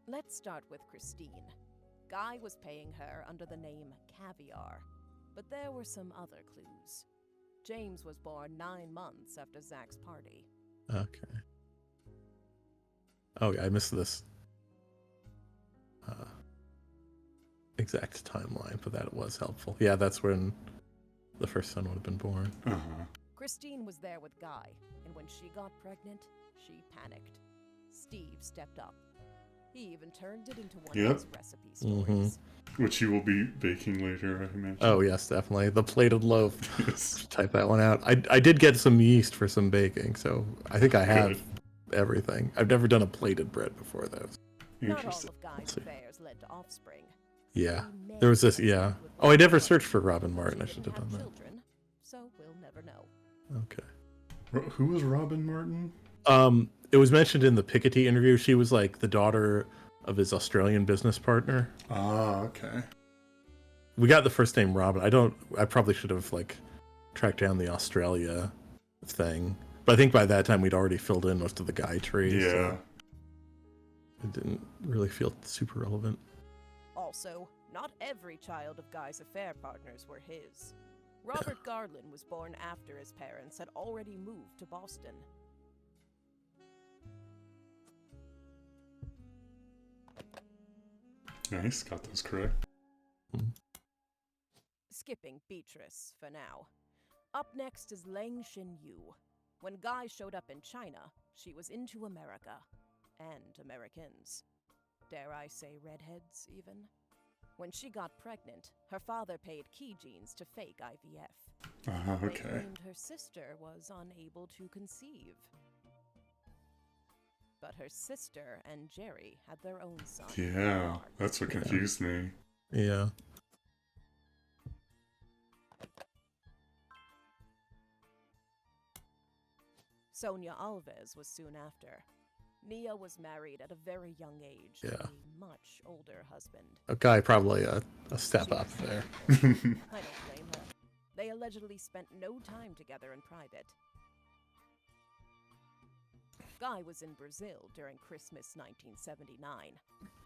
Let's start with Christine. Guy was paying her under the name Caviar, but there were some other clues. James was born 9 months after Zach's party. Okay. Oh, yeah, I missed this exact timeline, but that was helpful. Yeah, that's when the first son would have been born. Uh-huh. Christine was there with Guy, and when she got pregnant, she panicked. Steve stepped up. He even turned it into one of his recipe stories. Which you will be baking later, I imagine. Oh, yes, definitely. The plated loaf. Yes. Type that one out. I did get some yeast for some baking, so I think I have everything. I've never done a plated bread before, though. Not all Interesting. of Guy's affairs led to offspring. Yeah. He may There was this, have yeah. slept with Oh, I never women, searched for Robin but Martin. I she should didn't have done that. children, so we'll never know. Okay. Who was Robin Martin? It was mentioned in the Piketty interview. She was like the daughter of his Australian business partner. Ah, okay. We got the first name Robin. I probably should have like tracked down the Australia thing. But I think by that time we'd already filled in most of the Guy trees. Yeah. So it didn't really feel super relevant. Also, not every child of Guy's affair partners were his. Robert Garland was born after his parents had already moved to Boston. Nice, got those correct. Skipping Beatrice for now. Up next is Lang Xin Yu. When Guy showed up in China, she was into America. And Americans. Dare I say redheads, even? When she got pregnant, her father paid key genes to fake IVF. They Okay. claimed her sister was unable to conceive. But her sister and Jerry had their own son. Yeah, Mark. that's what confused me. Yeah. Sonia Alves was soon after. Nia was married at a very young age to Yeah. a much older husband. A Guy probably a step She up was there. I don't blame her. They allegedly spent no time together in private. Guy was in Brazil during Christmas 1979.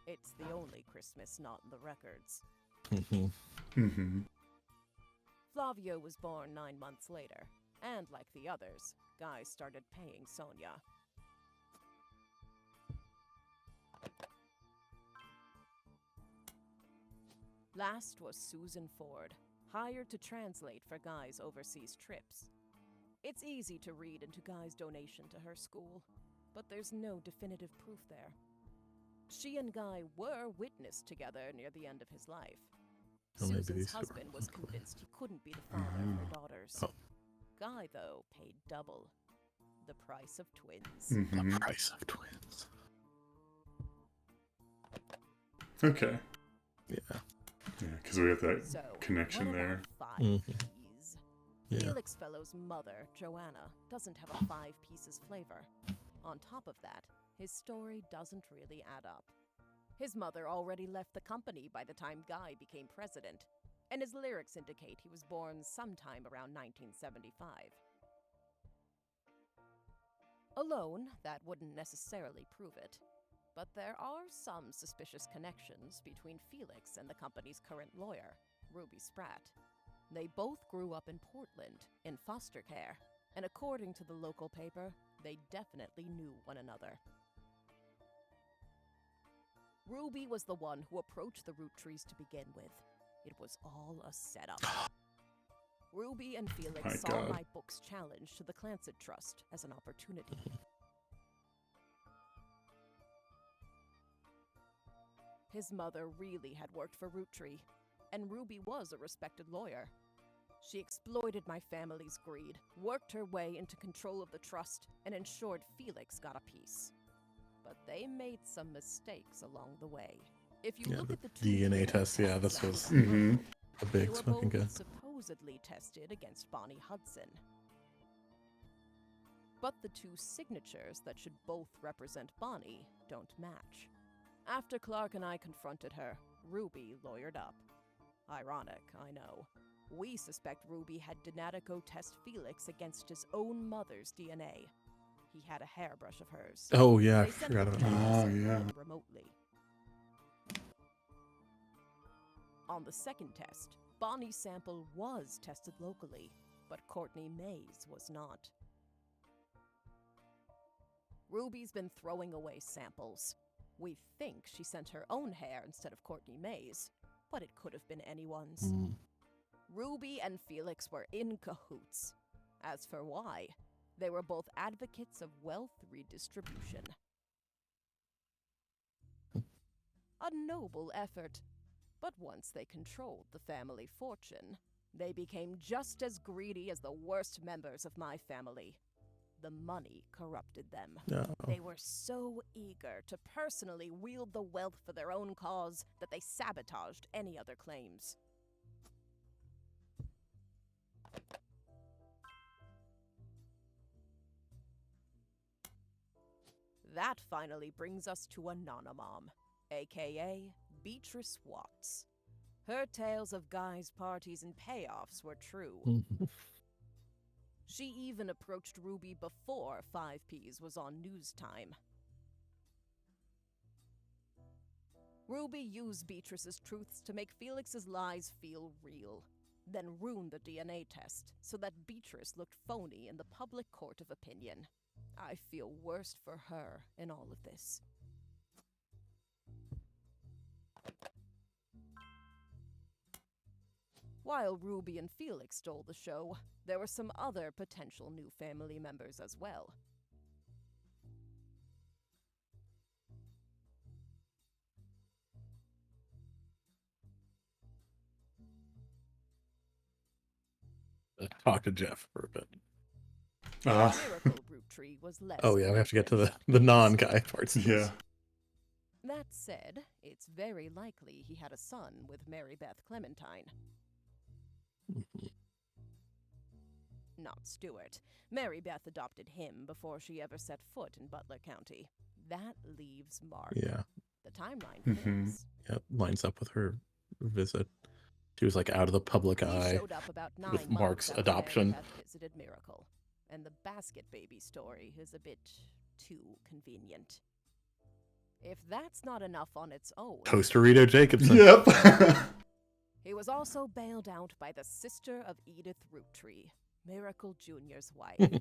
It's the only Christmas not in the records. Mhm. Mm-hmm. Flavio was born 9 months later, and like the others, Guy started paying Sonia. Last was Susan Ford, hired to translate for Guy's overseas trips. It's easy to read into Guy's donation to her school, but there's no definitive proof there. She and Guy were witnessed together near the end of his life. Oh, maybe Susan's these two husband were was unclear. convinced he couldn't be the father of her daughters. Oh. Guy, though, paid double. The price of twins. Mm-hmm. The price of twins. Okay. Yeah. Yeah, because we have that So, connection what there. about 5 Mhm. Ps? Yeah. Felix Fellow's mother, Joanna, doesn't have a 5 pieces flavor. On top of that, his story doesn't really add up. His mother already left the company by the time Guy became president, and his lyrics indicate he was born sometime around 1975. Alone, that wouldn't necessarily prove it, but there are some suspicious connections between Felix and the company's current lawyer, Ruby Spratt. They both grew up in Portland, in foster care, and according to the local paper, they definitely knew one another. Ruby was the one who approached the Roottrees to begin with. It was all a setup. Ruby and Felix My saw God. my book's challenge to the Clancet Trust as an opportunity. His mother really had worked for Roottree, and Ruby was a respected lawyer. She exploited my family's greed, worked her way into control of the trust, and ensured Felix got a piece. But they made some mistakes along the way. If you Yeah, look the at the two DNA test, yeah, tests this that was were Mhm. performed, a they big were smoking both gun. supposedly tested against Bonnie Hudson. But the two signatures that should both represent Bonnie don't match. After Clark and I confronted her, Ruby lawyered up. Ironic, I know. We suspect Ruby had Donatico test Felix against his own mother's DNA. He had a hairbrush of hers. Oh yeah, I They sent forgot the about DNA that. Oh, sample yeah. in remotely. On the second test, Bonnie's sample was tested locally, but Courtney May's was not. Ruby's been throwing away samples. We think she sent her own hair instead of Courtney May's, but it could have been anyone's. Mm. Ruby and Felix were in cahoots. As for why, they were both advocates of wealth redistribution. A noble effort. But once they controlled the family fortune, they became just as greedy as the worst members of my family. The money corrupted them. No. They were so eager to personally wield the wealth for their own cause that they sabotaged any other claims. That finally brings us to Anonymom, aka Beatrice Watts. Her tales of Guy's parties and payoffs were true. Mhm. She even approached Ruby before 5Ps was on news time. Ruby used Beatrice's truths to make Felix's lies feel real, then ruined the DNA test so that Beatrice looked phony in the public court of opinion. I feel worst for her in all of this. While Ruby and Felix stole the show, there were some other potential new family members as well. Talk to Jeff for a bit. Miracle Roottrie was less. Oh yeah, we have to get to the non-guy parts. Yeah. That said, it's very likely he had a son with Mary Beth Clementine. Mhm. Not Stuart. Mary Beth adopted him before she ever set foot in Butler County. That leaves Mark. Yeah. The timeline Mhm. fits. Yep. Lines up with her visit. She was like out of the public He eye. showed up about 9 with months Mark's after adoption. Mary Beth visited Miracle, and the basket baby story is a bit too convenient. If that's not enough on its own, Toasterito Jacobson. Yep. He was also bailed out by the sister of Edith Roottrees, Miracle Jr.'s wife,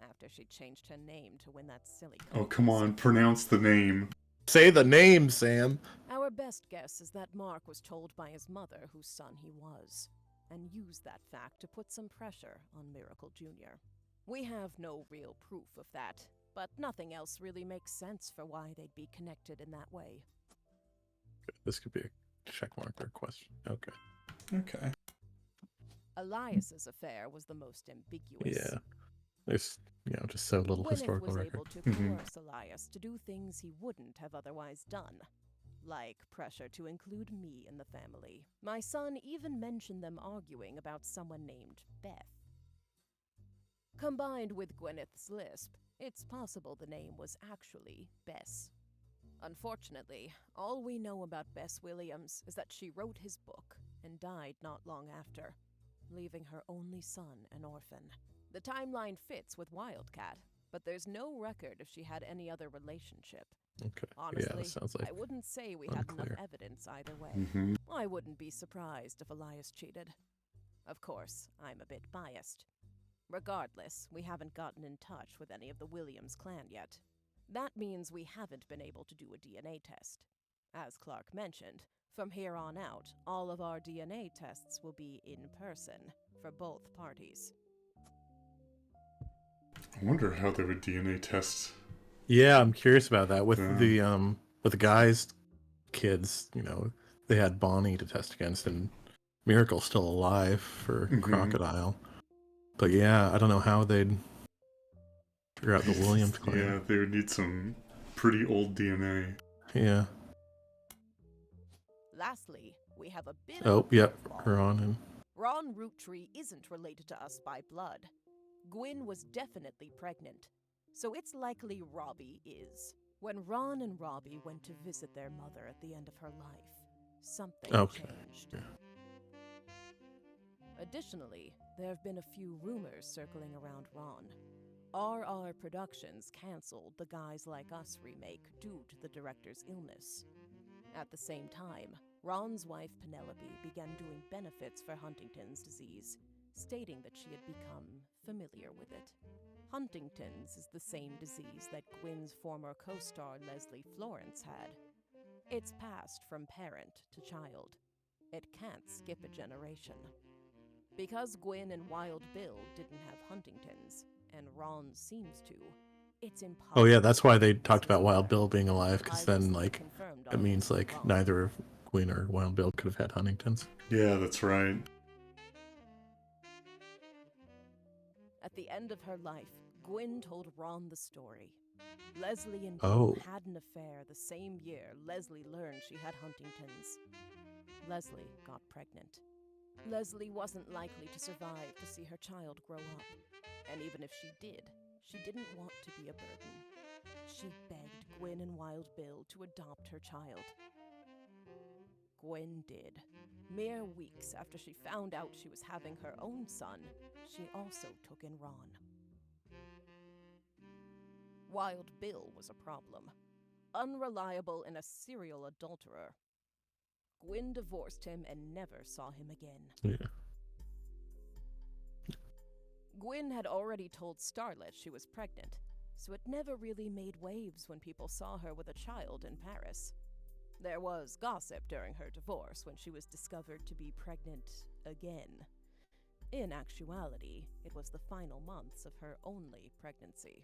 after she changed her name to win that silly Oh, come contest. on, pronounce the name. Say the name, Sam. Our best guess is that Mark was told by his mother whose son he was, and used that fact to put some pressure on Miracle Jr. We have no real proof of that, but nothing else really makes sense for why they'd be connected in that way. This could be a check mark or a question. Okay. Okay. Elias's affair was the most ambiguous. Yeah. There's, just so little Gwyneth historical was record. able to Mhm. coerce Elias to do things he wouldn't have otherwise done, like pressure to include me in the family. My son even mentioned them arguing about someone named Beth. Combined with Gwyneth's lisp, it's possible the name was actually Bess. Unfortunately, all we know about Bess Williams is that she wrote his book and died not long after, leaving her only son an orphan. The timeline fits with Wildcat, but there's no record if she had any other relationship. Okay. Honestly, yeah, that sounds like I wouldn't say we had unclear. enough evidence either way. Mm-hmm. I wouldn't be surprised if Elias cheated. Of course, I'm a bit biased. Regardless, we haven't gotten in touch with any of the Williams clan yet. That means we haven't been able to do a DNA test. As Clark mentioned, from here on out, all of our DNA tests will be in person for both parties. I wonder how they would DNA test. Yeah, I'm curious about that. With Yeah. the guys' kids, they had Bonnie to test against, and Miracle's still alive for Mhm. Crocodile. But yeah, I don't know how they'd figure out the Williams clan. Yeah, they would need some pretty old DNA. Yeah. Lastly, we have a bit Oh, of a yep. curveball. Ron and Ron Roottrees isn't related to us by blood. Gwyn was definitely pregnant, so it's likely Robbie is. When Ron and Robbie went to visit their mother at the end of her life, something changed. Yeah. Additionally, there have been a few rumors circling around Ron. RR Productions canceled the Guys Like Us remake due to the director's illness. At the same time, Ron's wife Penelope began doing benefits for Huntington's disease, stating that she had become familiar with it. Huntington's is the same disease that Gwyn's former co-star Leslie Florence had. It's passed from parent to child. It can't skip a generation. Because Gwyn and Wild Bill didn't have Huntington's, and Ron seems to, it's impossible. Oh yeah, that's why they talked about Wild Bill being alive, because then it means neither of Gwyn or Wild Bill could have had Huntington's. Yeah, that's right. At the end of her life, Gwyn told Ron the story. Leslie and Gwyn had an affair the same year Leslie learned she had Huntington's. Leslie got pregnant. Leslie wasn't likely to survive to see her child grow up. And even if she did, she didn't want to be a burden. She begged Gwyn and Wild Bill to adopt her child. Gwyn did. Mere weeks after she found out she was having her own son, she also took in Ron. Wild Bill was a problem. Unreliable and a serial adulterer. Gwyn divorced him and never saw him again. Yeah. Gwyn had already told Starlet she was pregnant, so it never really made waves when people saw her with a child in Paris. There was gossip during her divorce when she was discovered to be pregnant again. In actuality, it was the final months of her only pregnancy.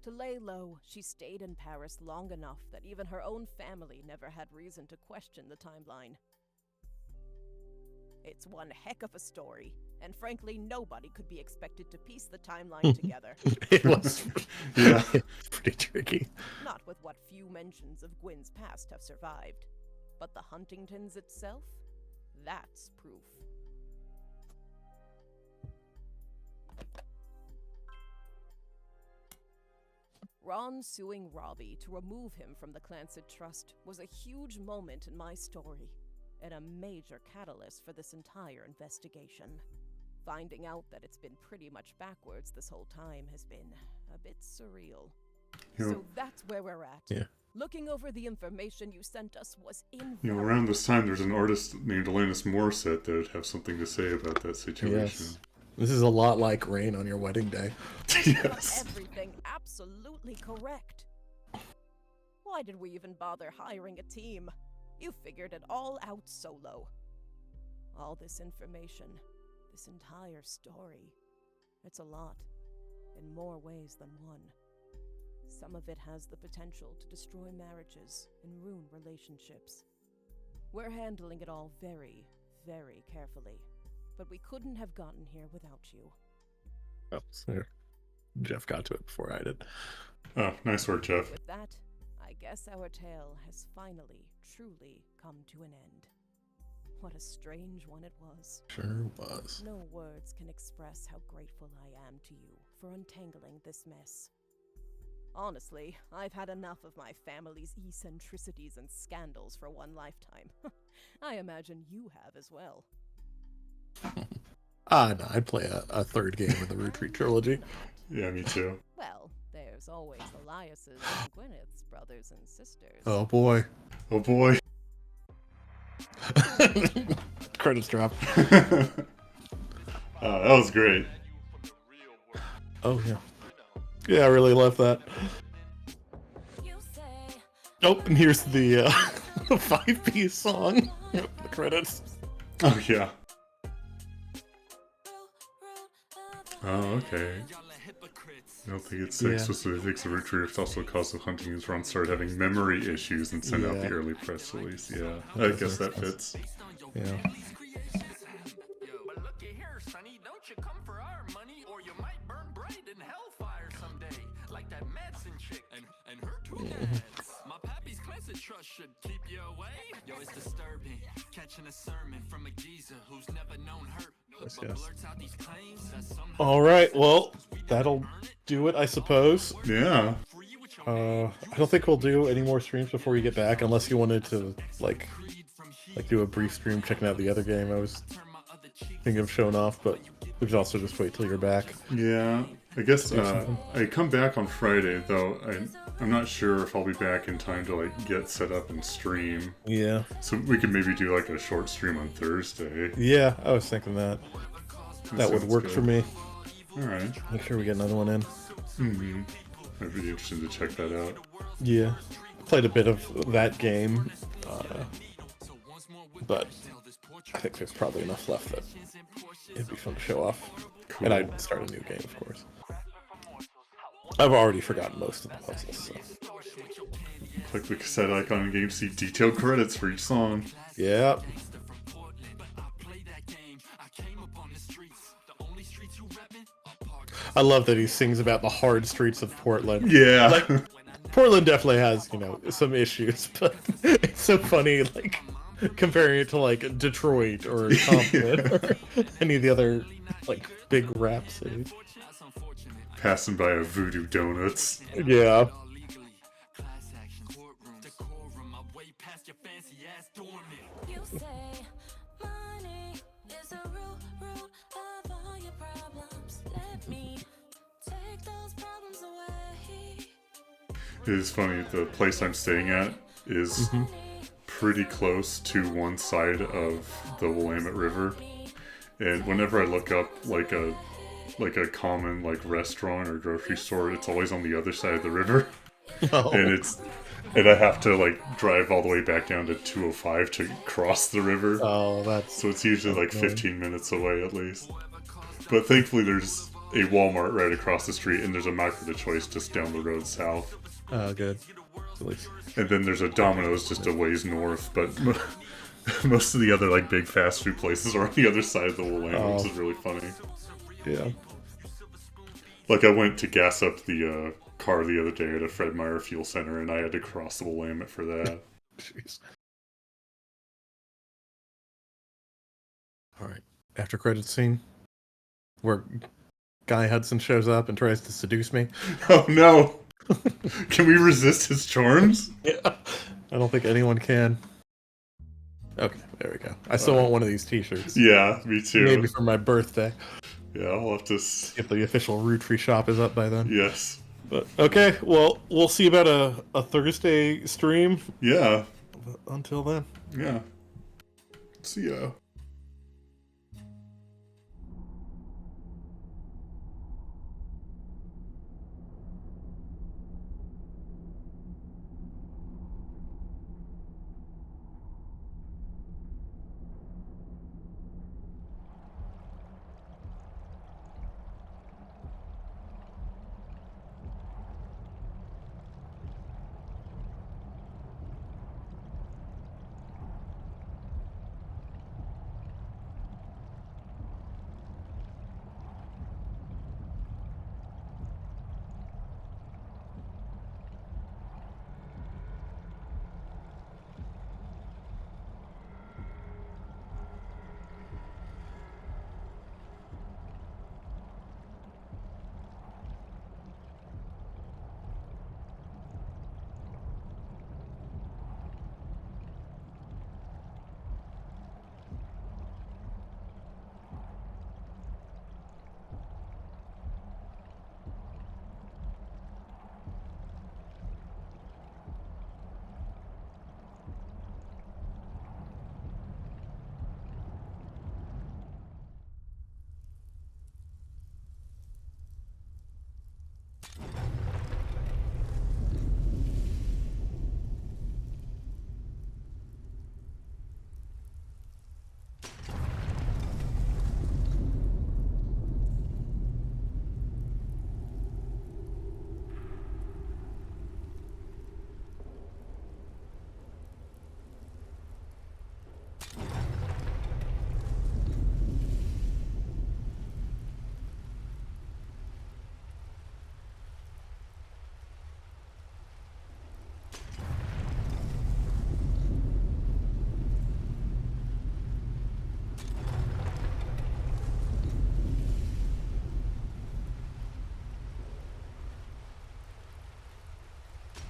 To lay low, she stayed in Paris long enough that even her own family never had reason to question the timeline. It's one heck of a story, and frankly, nobody could be expected to piece the timeline together. It was Yeah. pretty tricky. Not with what few mentions of Gwyn's past have survived. But the Huntingtons itself? That's proof. Ron suing Robbie to remove him from the Clancid Trust was a huge moment in my story, and a major catalyst for this entire investigation. Finding out that it's been pretty much backwards this whole time has been a bit surreal. You know, So that's where we're at. Yeah. Looking over the information you sent us was invaluable. You know, around this time, there's an artist named Alanis Morissette that would have something to say about that situation. Yes. This is a lot like rain on your wedding day. Yes. Everything absolutely correct. Why did we even bother hiring a team? You figured it all out solo. All this information, this entire story, it's a lot, in more ways than one. Some of it has the potential to destroy marriages and ruin relationships. We're handling it all very, very carefully, but we couldn't have gotten here without you. Oh, so Jeff got to it before I did. Oh, nice work, Jeff. With that, I guess our tale has finally, truly come to an end. What a strange one it was. Sure was. No words can express how grateful I am to you for untangling this mess. Honestly, I've had enough of my family's eccentricities and scandals for one lifetime. I imagine you have as well. No, I'd play a third game in the Roottrees trilogy. Yeah, me too. Well, there's always Elias's and Gwyneth's brothers and sisters. Oh boy. Oh boy. Credits drop. That was great. Oh yeah. Yeah, I really love that. Oh, and here's the 5-piece song. The credits. Oh, yeah. Oh, okay. I don't think it's explicitly thinks the Roottrees also caused the Huntington's run started having memory issues and sent out the early press release. Yeah, I guess that fits. Yeah. But looky here, Sonny, don't you come for our money, or you might burn bright in hellfire someday, like that Madsen chick and her two dads. My pappy's classic trust should keep you away. Yo, it's disturbing catching a sermon from a geezer who's never known hurt. Yes, But yes. blurts out these claims that somehow All right, well, that'll do it, I suppose. Yeah. I don't think we'll do any more streams before you get back, unless you wanted to like do a brief stream checking out the other game I was thinking of showing off, but we could also just wait till you're back. Yeah. I guess I come back on Friday, though. I'm not sure if I'll be back in time to like get set up and stream. Yeah. So we could maybe do like a short stream on Thursday. Yeah, I was thinking that. That would sounds work good. for me. All right. Make sure we get another one in. Mm-hmm. I'd be interested to check that out. Yeah. Played a bit of that game, but I think there's probably enough left that it'd be fun to show off. Cool. And I'd start a new game, of course. I've already forgotten most of the puzzles, so. Click the cassette icon in game, see detailed credits for each song. Yeah. I love that he sings about the hard streets of Portland. Yeah. Like, Portland definitely has, some issues, but it's so funny, like, comparing it to, like, Detroit or Compton or any of the other, like, big rap cities. Passing by a Voodoo Donuts. Yeah. You say money is a root of all your problems. Let me take those problems away. It is funny, the place I'm staying at is pretty close to one side of the Willamette River. And whenever I look up like a common like restaurant or grocery store, it's always on the other side of the river. Oh. And I have to like drive all the way back down to 205 to cross the river. Oh, that's... So it's usually like 15 minutes away at least. But thankfully there's a Walmart right across the street, and there's a Market of Choice just down the road south. Oh, good. At least. And then there's a Domino's just a ways north, but most of the other like big fast food places are on the other side of the Willamette, which is really funny. Yeah. Like I went to gas up the car the other day at a Fred Meyer fuel center, and I had to cross the Willamette for that. Jeez. All right. After credits scene, where Guy Hudson shows up and tries to seduce me. Oh no! Can we resist his charms? Yeah. I don't think anyone can. Okay, there we go. I still want one of these t-shirts. Yeah, me too. Maybe for my birthday. Yeah, I'll have to... If the official Roottrees shop is up by then. Yes. But okay, well, we'll see about a Thursday stream. Yeah. But until then. Yeah. See ya.